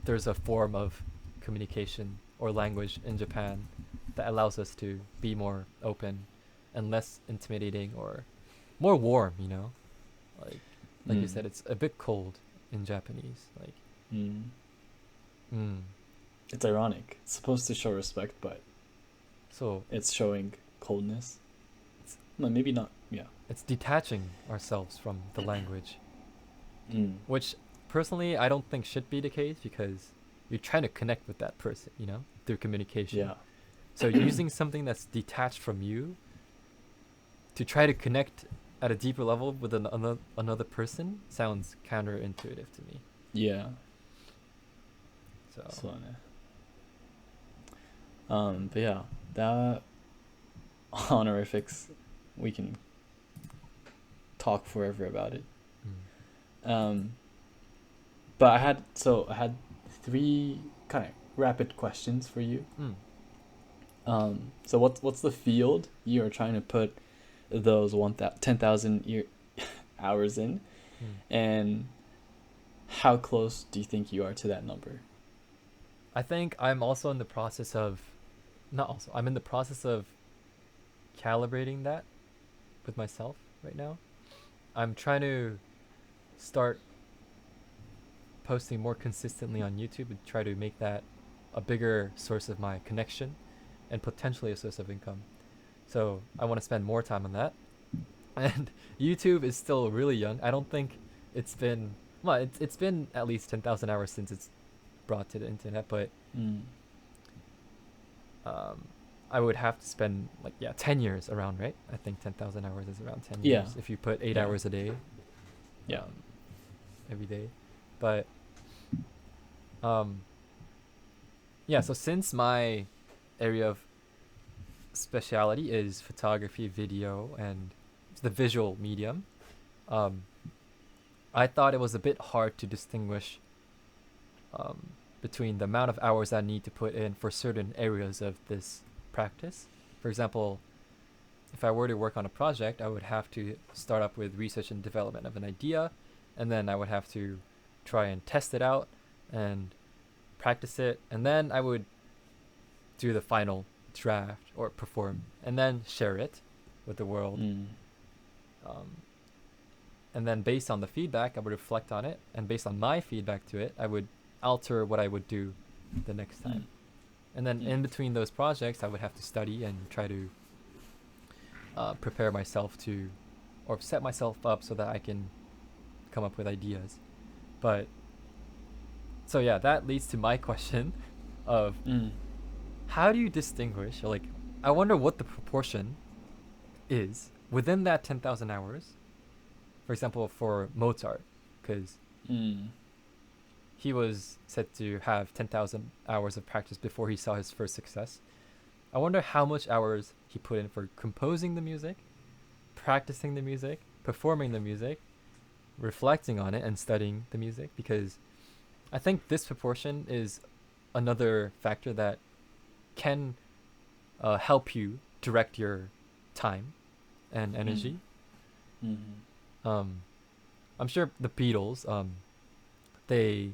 there's a form of communication or language in Japan that allows us to be more open and less intimidating or more warm, you know? Like you said, it's a bit cold in Japanese. Like It's ironic. It's supposed to show respect, but so it's showing coldness. No, maybe not. Yeah. it's detaching ourselves from the language, which personally I don't think should be the case because you're trying to connect with that person, you know, through communication. Yeah. So using something that's detached from you to try to connect at a deeper level with another person sounds counterintuitive to me. Yeah. So but yeah, that honorifics, we can talk forever about it. But I had 3 kind of rapid questions for you. So what's the field you are trying to put those 10,000 hours in, and how close do you think you are to that number? I think I'm also in the process of I'm in the process of calibrating that with myself right now. I'm trying to start posting more consistently on YouTube and try to make that a bigger source of my connection and potentially a source of income. So I want to spend more time on that. And YouTube is still really young. I don't think it's been well, it's been at least 10,000 hours since it's brought to the internet, but Mm. um, I would have to spend like 10 years around, right? I think 10,000 hours is around 10 Yeah. years if you put 8 Yeah. hours a day Yeah. um, every day. But um, yeah, so since my area of speciality is photography, video, and the visual medium, um, I thought it was a bit hard to distinguish um, between the amount of hours I need to put in for certain areas of this practice. For example, if I were to work on a project, I would have to start up with research and development of an idea, and then I would have to try and test it out and practice it, and then I would do the final draft or perform, and then share it with the world. Mm. Um, and then based on the feedback, I would reflect on it, and based on my feedback to it, I would alter what I would do the next time. And then in between those projects, I would have to study and try to prepare myself to, or set myself up so that I can come up with ideas. But so yeah, that leads to my question of Mm. how do you distinguish, or like, I wonder what the proportion is within that 10,000 hours. For example, for Mozart, because Mm. he was said to have 10,000 hours of practice before he saw his first success. I wonder how much hours he put in for composing the music, practicing the music, performing the music, reflecting on it, and studying the music, because I think this proportion is another factor that can help you direct your time and energy. Mm. I'm sure the Beatles, they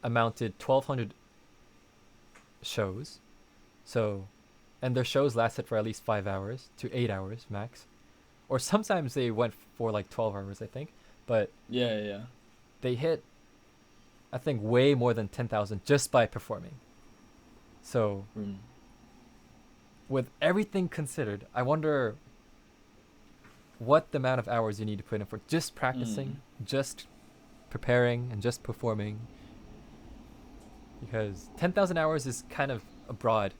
amounted 1,200 shows, so, and their shows lasted for at least 5 hours to 8 hours max, or sometimes they went for like 12 hours, I think, but Yeah. Yeah. they hit, I think, way more than 10,000 just by performing. So Mm. with everything considered, I wonder what the amount of hours you need to put in for just practicing, just preparing, and just performing. Because 10,000 hours is kind of a broad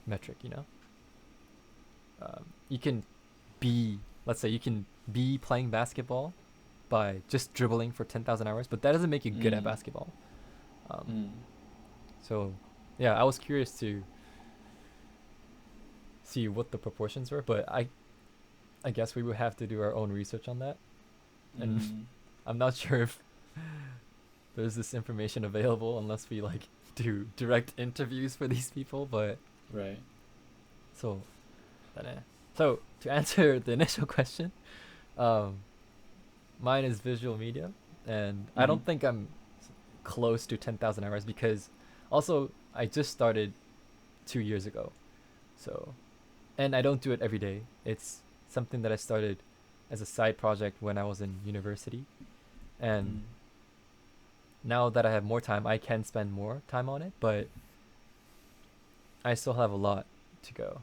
metric, you know? You can be, let's say, you can be playing basketball by just dribbling for 10,000 hours, but that doesn't make you good at basketball. So, yeah, I was curious to see what the proportions were, but I guess we would have to do our own research on that. And I'm not sure if there's this information available unless we like do direct interviews for these people, but Right. so so to answer the initial question, mine is visual media, and I don't think I'm close to 10,000 hours because also I just started 2 years ago. So, and I don't do it every day. It's something that I started as a side project when I was in university. And now that I have more time, I can spend more time on it, but I still have a lot to go.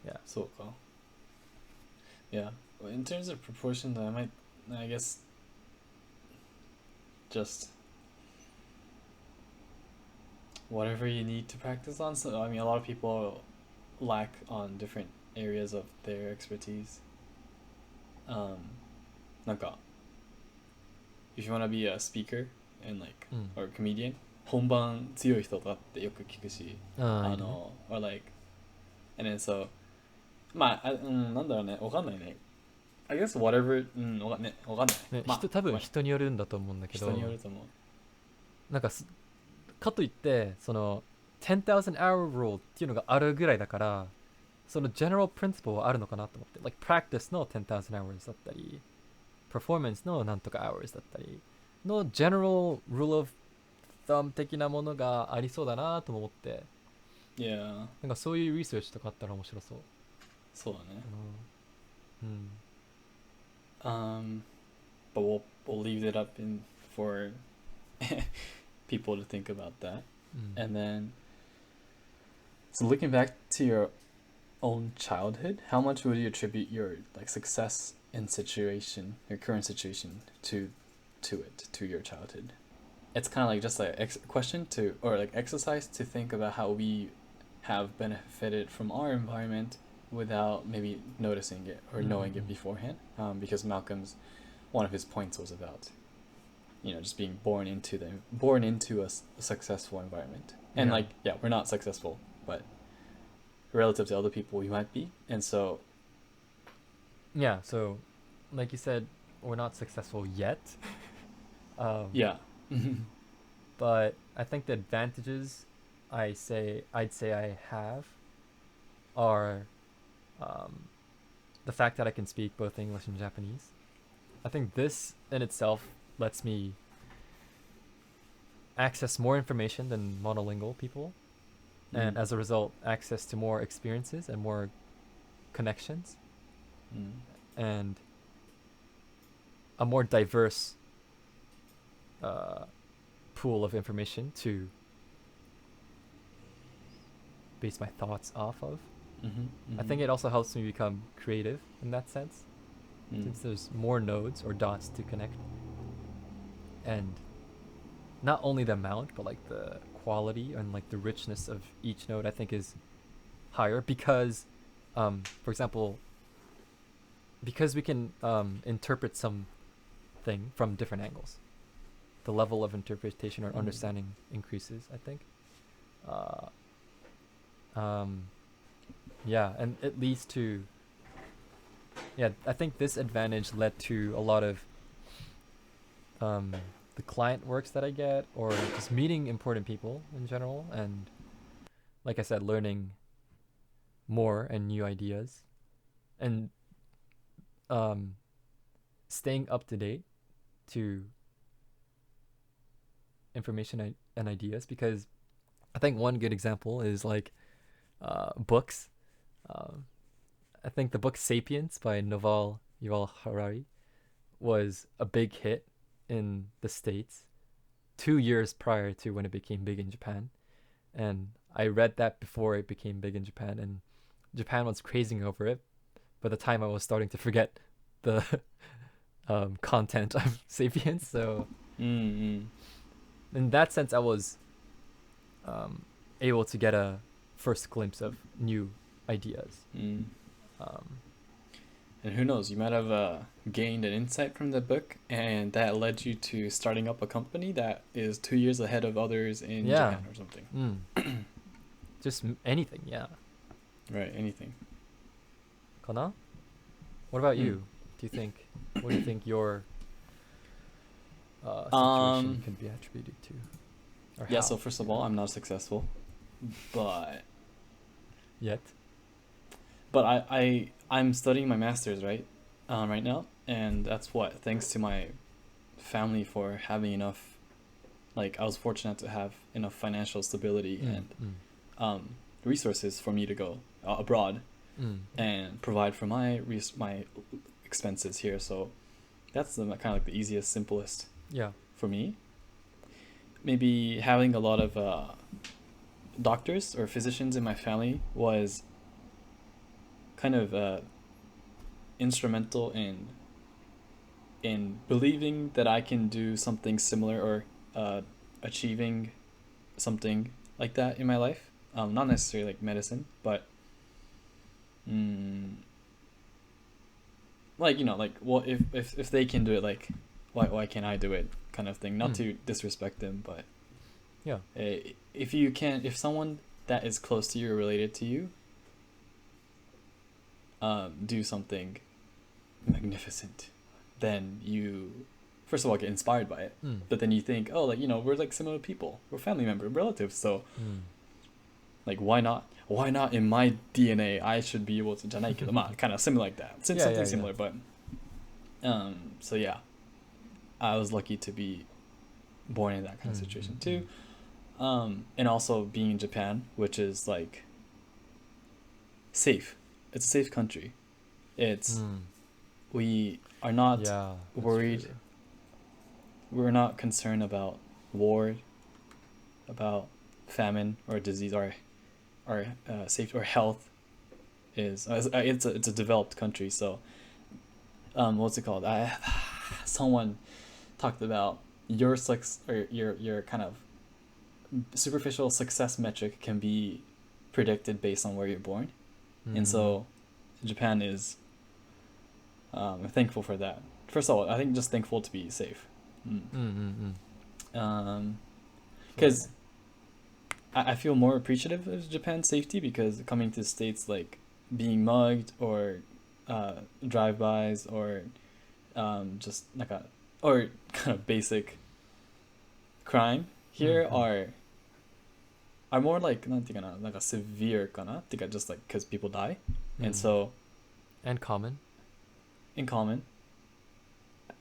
Yeah. So cool. Yeah. Well, in terms of proportions, I guess, just whatever you need to practice on. So, I mean, a lot of people lack on different areas of their expertise. なんか if you want to be a speaker and like or a comedian, 本番強い人とかってよく聞くし、or like, and then so, まあ、なんだろうね、わかんないね。I guess whatever, わかんない。ね、多分人によるんだと思うんだけど、人によると思う。なんかかといってその10,000 hour rule っていうのがあるぐらいだから、その general principle はあるのかなと思って、like practice の10,000 hours だったり、performance のなんとか hours だったりの general rule of thumb 的なものがありそうだなと思って、Yeah. なんかそういうリサーチとかあったら面白そう。そうだね。But we'll leave it up for people to think about that. And then, so looking back to your own childhood, how much would you attribute your like success your current situation to your childhood. It's kind of like just like question to, or like exercise to think about how we have benefited from our environment without maybe noticing it or knowing it beforehand. Because Malcolm's one of his points was about, just being born into a successful environment, and we're not successful, but relative to other people we might be, and so so like you said, we're not successful yet. yeah. But I think the advantages I'd say I have are the fact that I can speak both English and Japanese. I think this in itself lets me access more information than monolingual people, and as a result, access to more experiences and more connections, and a more diverse pool of information to base my thoughts off of. I think it also helps me become creative in that sense, since there's more nodes or dots to connect, and not only the amount but like the quality and like the richness of each node I think is higher because for example, because we can interpret something from different angles, the level of interpretation or understanding increases, I think. And it leads to, I think this advantage led to a lot of the client works that I get, or just meeting important people in general, and like I said, learning more and new ideas, and staying up to date to information and ideas, because I think one good example is like books. I think the book Sapiens by Yuval Harari was a big hit in the States 2 years prior to when it became big in Japan. And I read that before it became big in Japan, and Japan was crazing over it. By the time I was starting to forget the content of Sapiens, so in that sense, I was able to get a first glimpse of new ideas. And who knows, you might have gained an insight from the book, and that led you to starting up a company that is 2 years ahead of others in Japan or something. Just anything, Right, anything. Kana? What about you? What do you think your situation can be attributed to? Or how? So first of all, I'm not successful, but Yet? But I'm studying my master's right now, and that's thanks to my family for having enough, like I was fortunate to have enough financial stability and resources for me to go abroad and provide for my expenses here. So that's kind of like the easiest, simplest for me. Maybe having a lot of doctors or physicians in my family was kind of instrumental in believing that I can do something similar or achieving something like that in my life. Not necessarily like medicine, but like well, if they can do it, like why can't I do it, kind of thing. Not to disrespect them, but if someone that is close to you or related to you do something magnificent, then you first of all get inspired by it, but then you think, oh, like we're like similar people, we're family members, relatives, so like why not in my DNA I should be able to kind of similar like that, something similar. But so I was lucky to be born in that kind of situation too. And also being in Japan, which is like safe. It's a safe country. It's we are not worried. True. We're not concerned about war, about famine or disease. Our safety or health is it's a developed country. So what's it called? Someone talked about your success, or your kind of superficial success metric can be predicted based on where you're born. And so Japan is thankful for that. First of all, I think just thankful to be safe. Because I feel more appreciative of Japan's safety, because coming to states like being mugged or drive-bys or just like or kind of basic crime here are more like, なんていうかな、なんか severe かなっていうか、just like because people die. And so and common in common,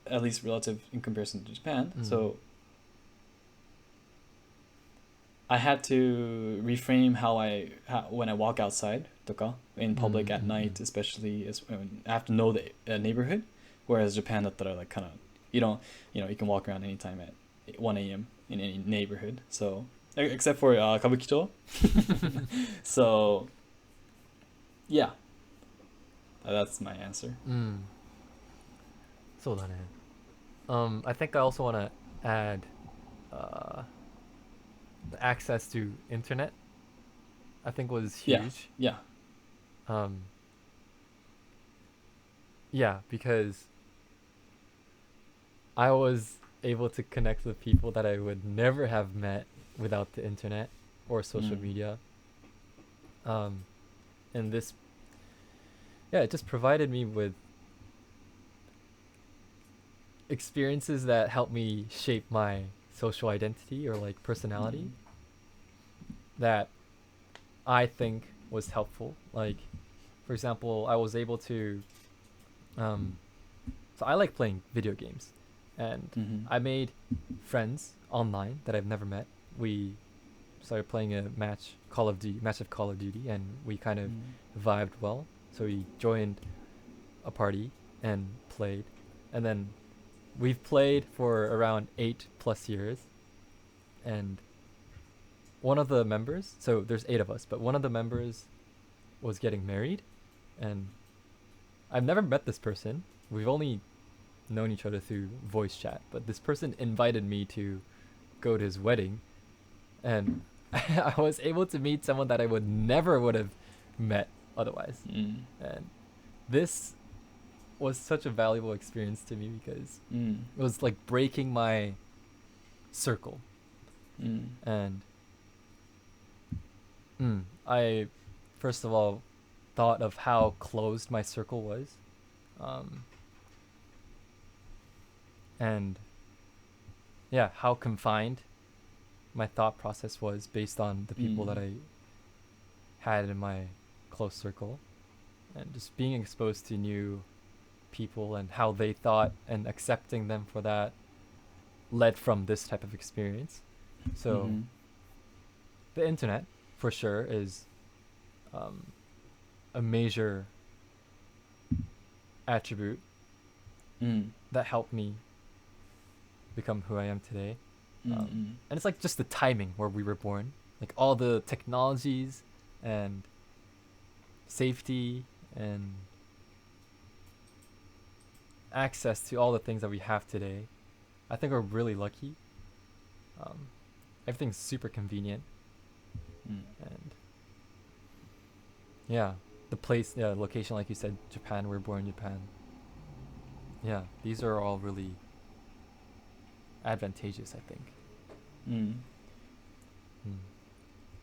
at least relative in comparison to Japan. So I had to reframe how when I walk outside とか in public at night, especially as I have to know the neighborhood, whereas Japan だったら like kind of you can walk around anytime at 1 a.m. in any neighborhood. So except for Kabukicho. So yeah, that's my answer. そうだね。I think I also want to add the access to internet. I think was huge. Yeah. Yeah, because I was able to connect with people that I would never have met without the internet or social media. And this, it just provided me with experiences that helped me shape my social identity or like personality that I think was helpful. Like, for example, I was able to so I like playing video games, and I made friends online that I've never met. We started playing a match of Call of Duty, and we kind of vibed well. So we joined a party and played, and then we've played for around 8+ years. And one of the members, so there's 8 of us, but one of the members was getting married, and I've never met this person. We've only known each other through voice chat, but this person invited me to go to his wedding, and I was able to meet someone that I would have met otherwise. And this was such a valuable experience to me because it was like breaking my circle. And I first of all thought of how closed my circle was, and how confined my thought process was based on the people that I had in my close circle, and just being exposed to new people and how they thought and accepting them for that led from this type of experience. So the internet for sure is a major attribute that helped me become who I am today. And it's like just the timing where we were born, like all the technologies and safety and access to all the things that we have today. I think we're really lucky. Everything's super convenient. And the location, like you said, Japan, we're born in Japan. Yeah, these are all really advantageous, I think.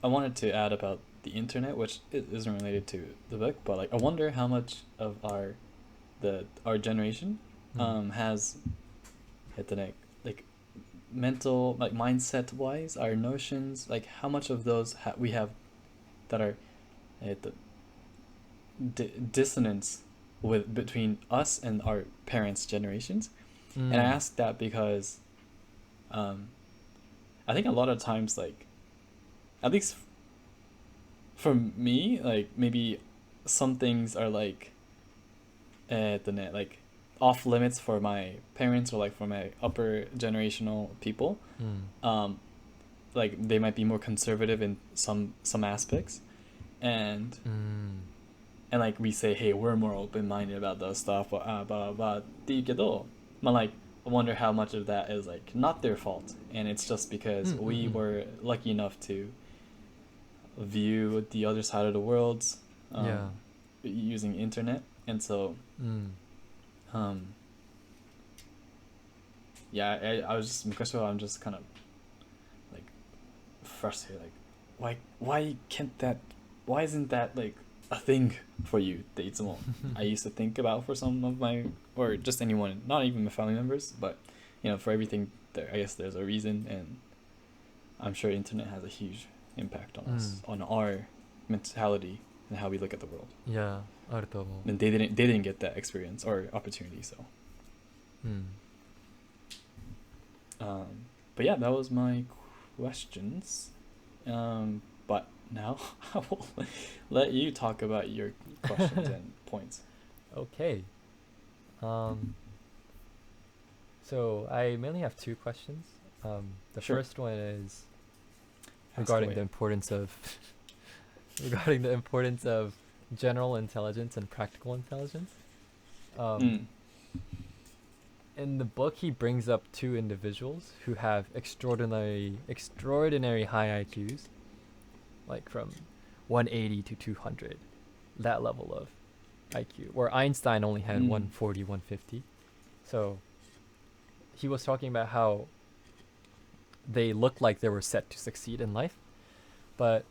I wanted to add about the internet, which isn't related to the book, but like I wonder how much of our generation has like mental, like mindset wise, our notions, like how much of those we have that are dissonance between us and our parents' generations. And I ask that because I think a lot of times, like at least for me, like maybe some things are like like off limits for my parents or like for my upper generational people. Like they might be more conservative in some aspects, and and like we say, hey, we're more open-minded about those stuff, blah blah blah って言うけど, but like I wonder how much of that is like not their fault, and it's just because we were lucky enough to view the other side of the world, Yeah. using internet, and so yeah, I was just, I'm just kind of like frustrated, like why isn't that like a thing for you? っていつも I used to think about for some of my, or just anyone, not even my family members, but for everything there, I guess there's a reason, and I'm sure internet has a huge impact on us, on our mentality and how we look at the world. Yeah, あると思う。 And they didn't get that experience or opportunity, so but yeah, that was my questions, but now I will let you talk about your questions and points. Okay. So I mainly have two questions. The Sure. first one is Ask regarding away. the importance of regarding the importance of general intelligence and practical intelligence. In the book, he brings up two individuals who have extraordinary high IQs, like from 180 to 200, that level of IQ, where Einstein only had 140, 150. So he was talking about how they looked like they were set to succeed in life. But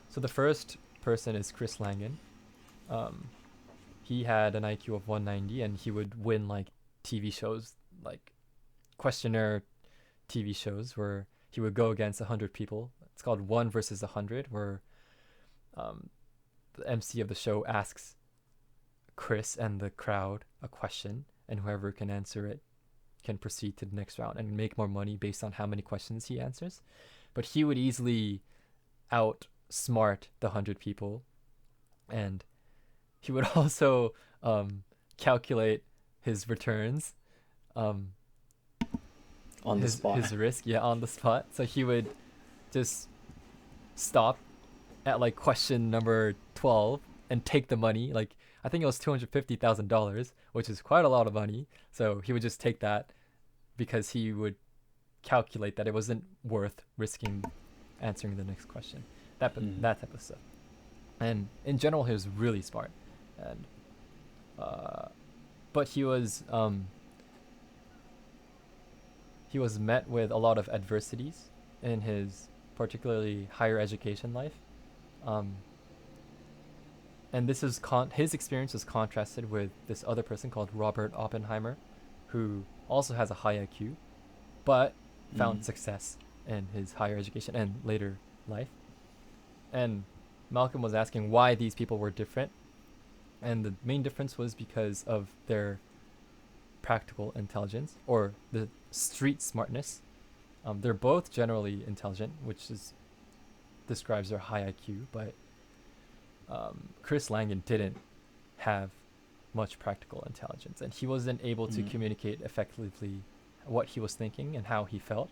so the first person is Chris Langan. He had an IQ of 190, and he would win like TV shows, like questionnaire TV shows, where he would go against 100 people. It's called 1 versus 100, where the MC of the show asks Chris and the crowd a question, and whoever can answer it can proceed to the next round and make more money based on how many questions he answers. But he would easily outsmart the 100 people, and he would also calculate his returns, on the spot. his risk, on the spot. So he would just stop at like question number 12 and take the money. Like I think it was $250,000, which is quite a lot of money. So he would just take that because he would calculate that it wasn't worth risking answering the next question. That type of stuff. And in general, he was really smart, and but he was met with a lot of adversities in his particularly higher education life, and this is his experience is contrasted with this other person called Robert Oppenheimer, who also has a high IQ, but found success in his higher education and later life. And Malcolm was asking why these people were different, and the main difference was because of their practical intelligence, or the street smartness. They're both generally intelligent, which describes their high IQ, but Chris Langan didn't have much practical intelligence, and he wasn't able to communicate effectively what he was thinking and how he felt.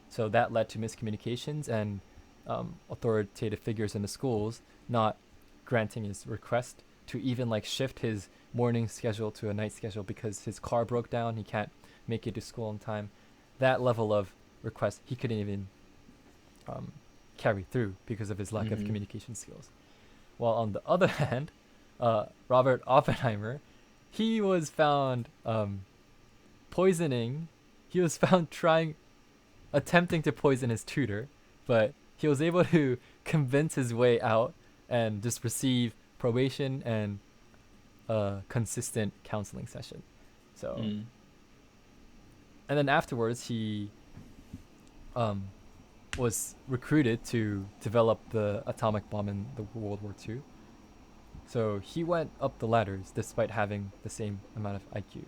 So that led to miscommunications and authoritative figures in the schools not granting his request to even like shift his morning schedule to a night schedule because his car broke down. He can't make it to school on time. That level of request he couldn't even carry through because of his lack of communication skills. While on the other hand, Robert Oppenheimer, he was found attempting to poison his tutor, but he was able to convince his way out and just receive probation and a consistent counseling session. So, and then afterwards he was recruited to develop the atomic bomb in the World War II. So he went up the ladders despite having the same amount of IQ.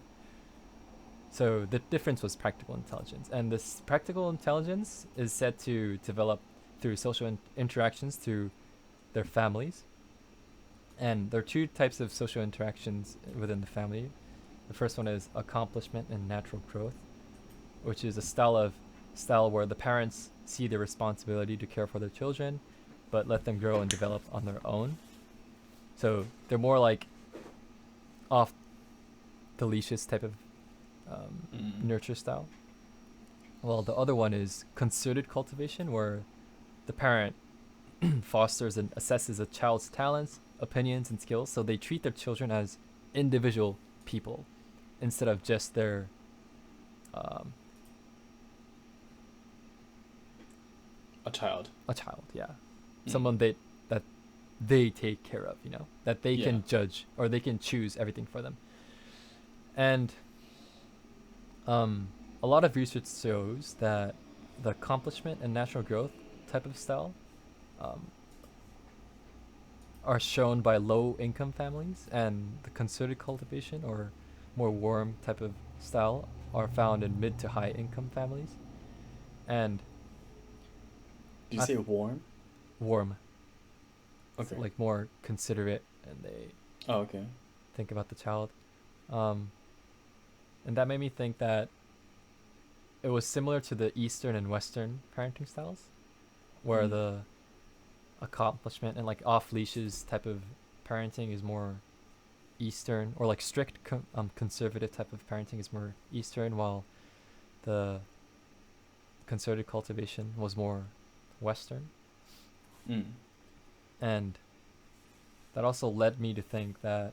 So the difference was practical intelligence. And this practical intelligence is said to develop through social interactions through their families. And there are two types of social interactions within the family. The first one is accomplishment and natural growth, which is a style where the parents see their responsibility to care for their children, but let them grow and develop on their own. So they're more like off the leashes type of nurture style. Well, the other one is concerted cultivation, where the parent fosters and assesses a child's talents, opinions, and skills. So they treat their children as individual people instead of just their um, A child. a child. Yeah, someone that they take care of. That they Yeah. can judge or they can choose everything for them. And a lot of research shows that the accomplishment and natural growth type of style um, are shown by low income families, and the concerted cultivation or more warm type of style are found in mid to high income families. And Did you say warm? warm, Okay. like more considerate, and they Oh, okay. think about the child. Um, and that made me think that it was similar to the Eastern and Western parenting styles, where the accomplishment and like off leashes type of parenting is more Eastern, or like strict conservative type of parenting is more Eastern, while the concerted cultivation was more Western. Mm. And that also led me to think that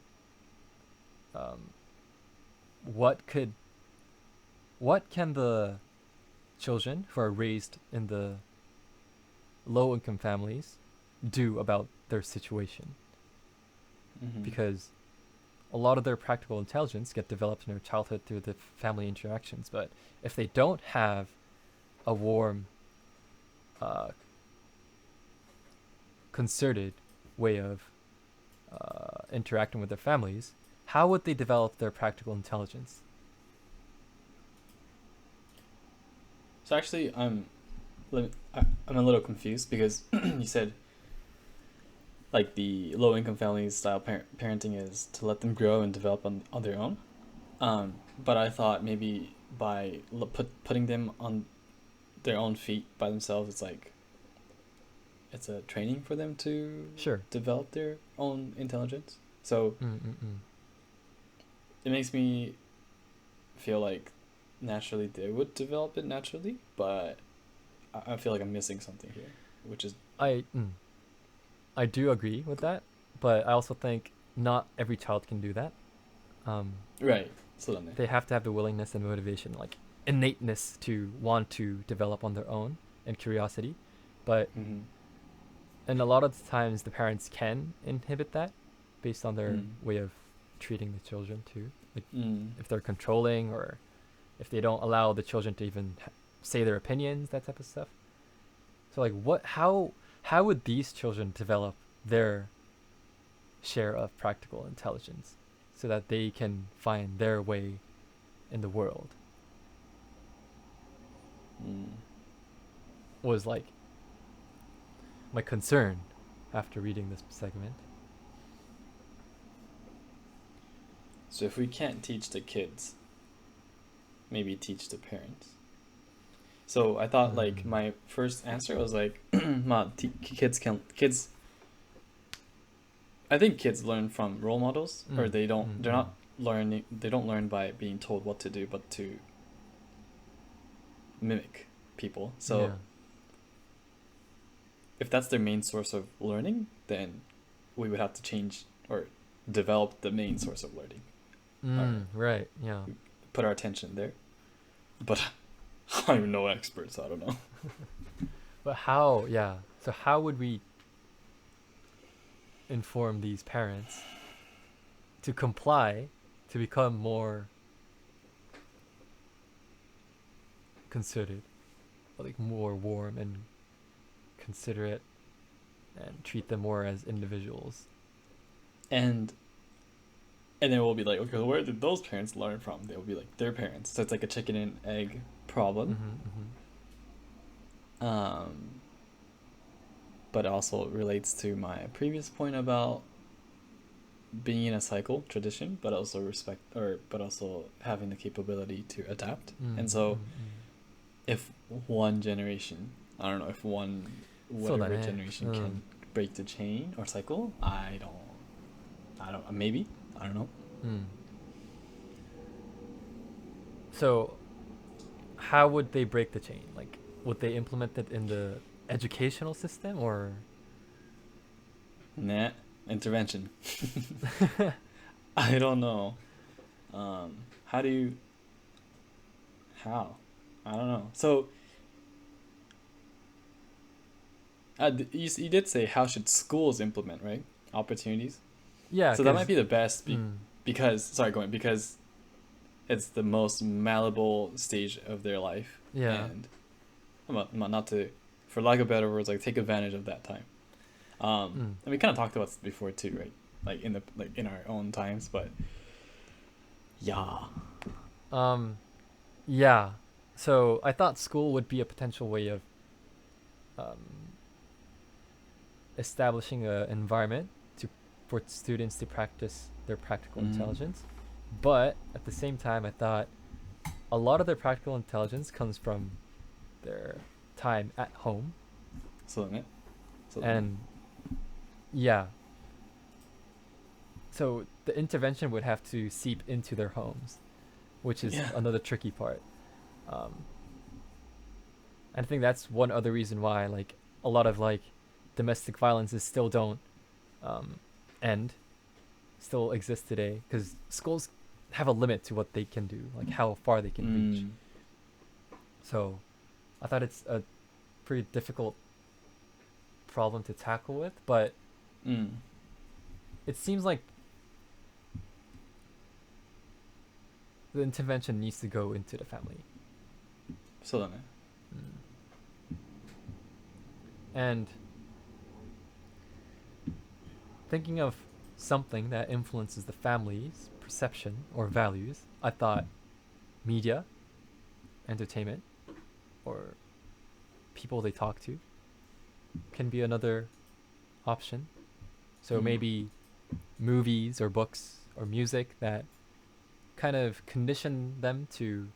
what can the children who are raised in the low income families do about their situation? Mm-hmm. Because a lot of their practical intelligence get developed in their childhood through the family interactions, but if they don't have a warm concerted way of interacting with their families, how would they develop their practical intelligence? So actually, I'm a little confused because you said like the low income families style parenting is to let them grow and develop on their own. But I thought maybe by putting them on their own feet by themselves, it's a training for them to Sure. develop their own intelligence. So Mm-mm-mm. it makes me feel like naturally they would develop it naturally, but I feel like I'm missing something here, which is I do agree with that, but I also think not every child can do that. right. So They have to have the willingness and motivation, like innateness to want to develop on their own and curiosity. But mm-hmm. and a lot of the times the parents can inhibit that based on their Mm. way of treating the children too. Like Mm. if they're controlling, or if they don't allow the children to even say their opinions, that type of stuff. So like how would these children develop their share of practical intelligence so that they can find their way in the world? Mm. Was like my concern after reading this segment. So if we can't teach the kids, maybe teach the parents. So I thought like my first answer was like, kids. I think kids learn from role models, or they don't. They're not learning. They don't learn by being told what to do, but to mimic people. So Yeah. if that's their main source of learning, then we would have to change or develop the main source of learning. Right. Yeah. Put our attention there. But I'm no expert, so I don't know. But how? Yeah. So how would we inform these parents to comply, to become more considered, like more warm and considerate, and treat them more as individuals? And then we'll be like, okay, where did those parents learn from? They'll be like their parents. So it's like a chicken and egg problem. But it also relates to my previous point about being in a cycle tradition, but also but also having the capability to adapt. And so if one generation, I don't know, if whatever generation can break the chain or cycle, I don't I don't maybe I don't know. Hmm. So, how would they break the chain? Like, would they implement it in the educational system or? Nah, intervention. I don't know. How do you? How? I don't know. So, you did say how should schools implement, right? Opportunities. Yeah, So that might because be the best mm, because it's the most malleable stage of their life, yeah, and not to, for lack of better words, like take advantage of that time. mm, And we kind of talked about this before too, right? Like in our own times, but yeah. um, yeah. So I thought school would be a potential way of um, establishing an environment to for students to practice their practical Mm. intelligence, but at the same time, I thought a lot of their practical intelligence comes from their time at home, So then, so then, and yeah, so the intervention would have to seep into their homes, which is yeah. another tricky part. Um, and I think that's one other reason why like a lot of like domestic violences still don't um, end, still exist today, because schools have a limit to what they can do, like how far they can reach. Mm. So I thought it's a pretty difficult problem to tackle with, but Mm. it seems like the intervention needs to go into the family. So then, Mm. And thinking of something that influences the family's perception or values, I thought media, entertainment, or people they talk to can be another option. So Mm. maybe movies or books or music that kind of condition them to,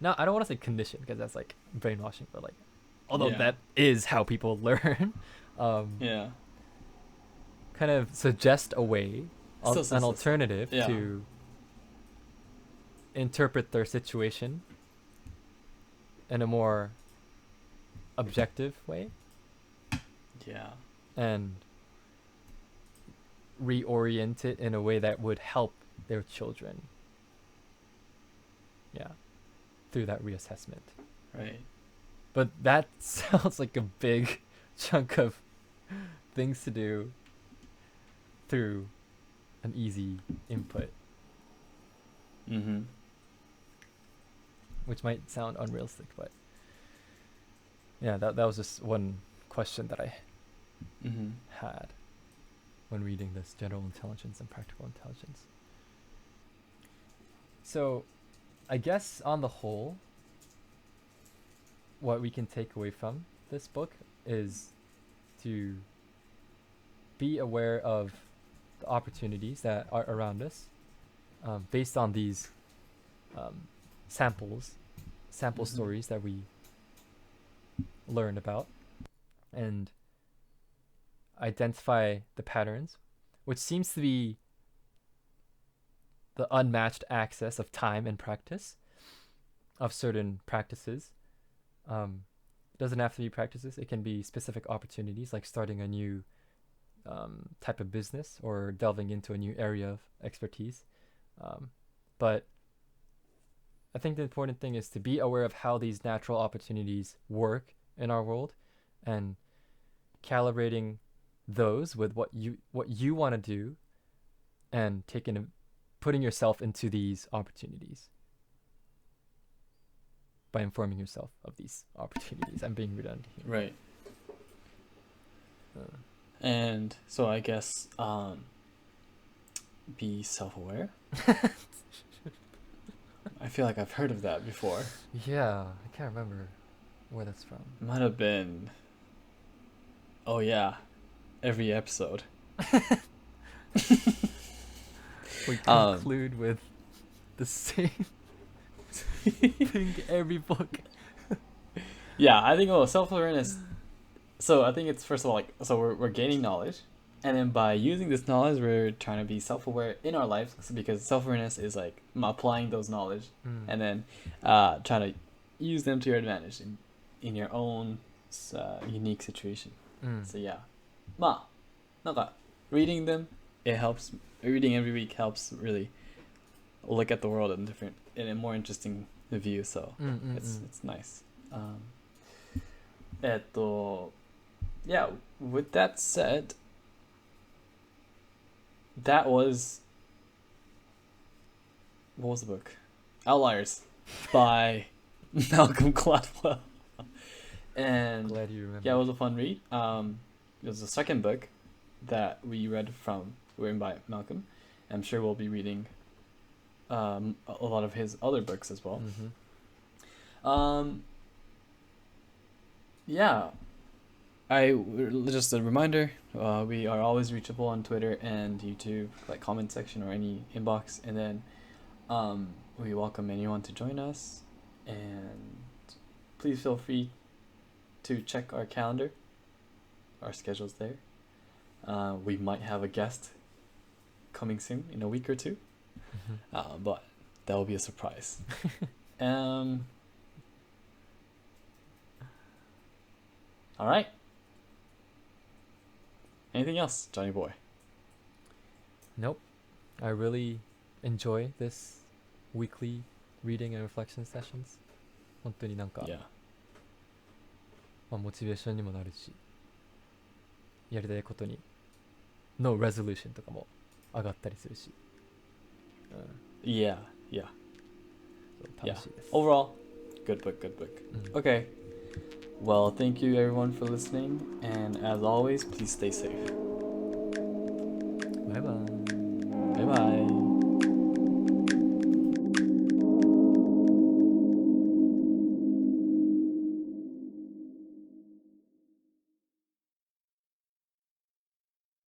not, I don't want to say condition because that's like brainwashing, but like, although Yeah. that is how people learn, um, Yeah. kind of suggest a way, Still, an alternative yeah. to interpret their situation in a more objective way Yeah. and reorient it in a way that would help their children. Yeah, through that reassessment. Right. But that sounds like a big chunk of things to do through an easy input, Mm-hmm. which might sound unrealistic, but yeah, that was just one question that I Mm-hmm. had when reading this general intelligence and practical intelligence. So, I guess on the whole, what we can take away from this book is to be aware of the opportunities that are around us, based on these um, sample Mm-hmm. stories that we learn about, and identify the patterns, which seems to be the unmatched access of time and practice of certain practices. It doesn't have to be practices, it can be specific opportunities like starting a new type of business or delving into a new area of expertise. But I think the important thing is to be aware of how these natural opportunities work in our world and calibrating those with what you want to do and putting yourself into these opportunities by informing yourself of these opportunities. I'm being redundant here. Right. Uh, And so I guess be self-aware. I feel like I've heard of that before. yeah, I can't remember where that's from. Might have been. Oh yeah, every episode. We conclude with the same thing every book. Yeah, I think self-awareness. So I think it's first of all like we're gaining knowledge, And then by using this knowledge, we're trying to be self-aware in our lives, because self-awareness is like applying those knowledge and then trying to use them to your advantage in your own unique situation. So yeah, まあなんか reading them, it helps. Reading every week helps really look at the world in a more interesting view. So it's nice. Yeah. With that said, that was, what was the book? Outliers by Malcolm Gladwell. And Glad you remember. yeah, it was a fun read. It was the second book that we read from, written by Malcolm. I'm sure we'll be reading a lot of his other books as well. Yeah. Just a reminder, we are always reachable on Twitter and YouTube, like comment section or any inbox, and then we welcome anyone to join us, and please feel free to check our calendar. Our schedule's there. We might have a guest coming soon in a week or two, but that will be a surprise. All right. Anything else, Johnny boy? Nope. I really enjoy this weekly reading and reflection sessions. 本当になんか、 Yeah. まあ、モチベーションにもなるし、やりたいことにの resolution とかも上がったりするし、Yeah. Yeah. そう楽しいです。 Overall, good book. Okay. Well, thank you everyone for listening, and as always, please stay safe.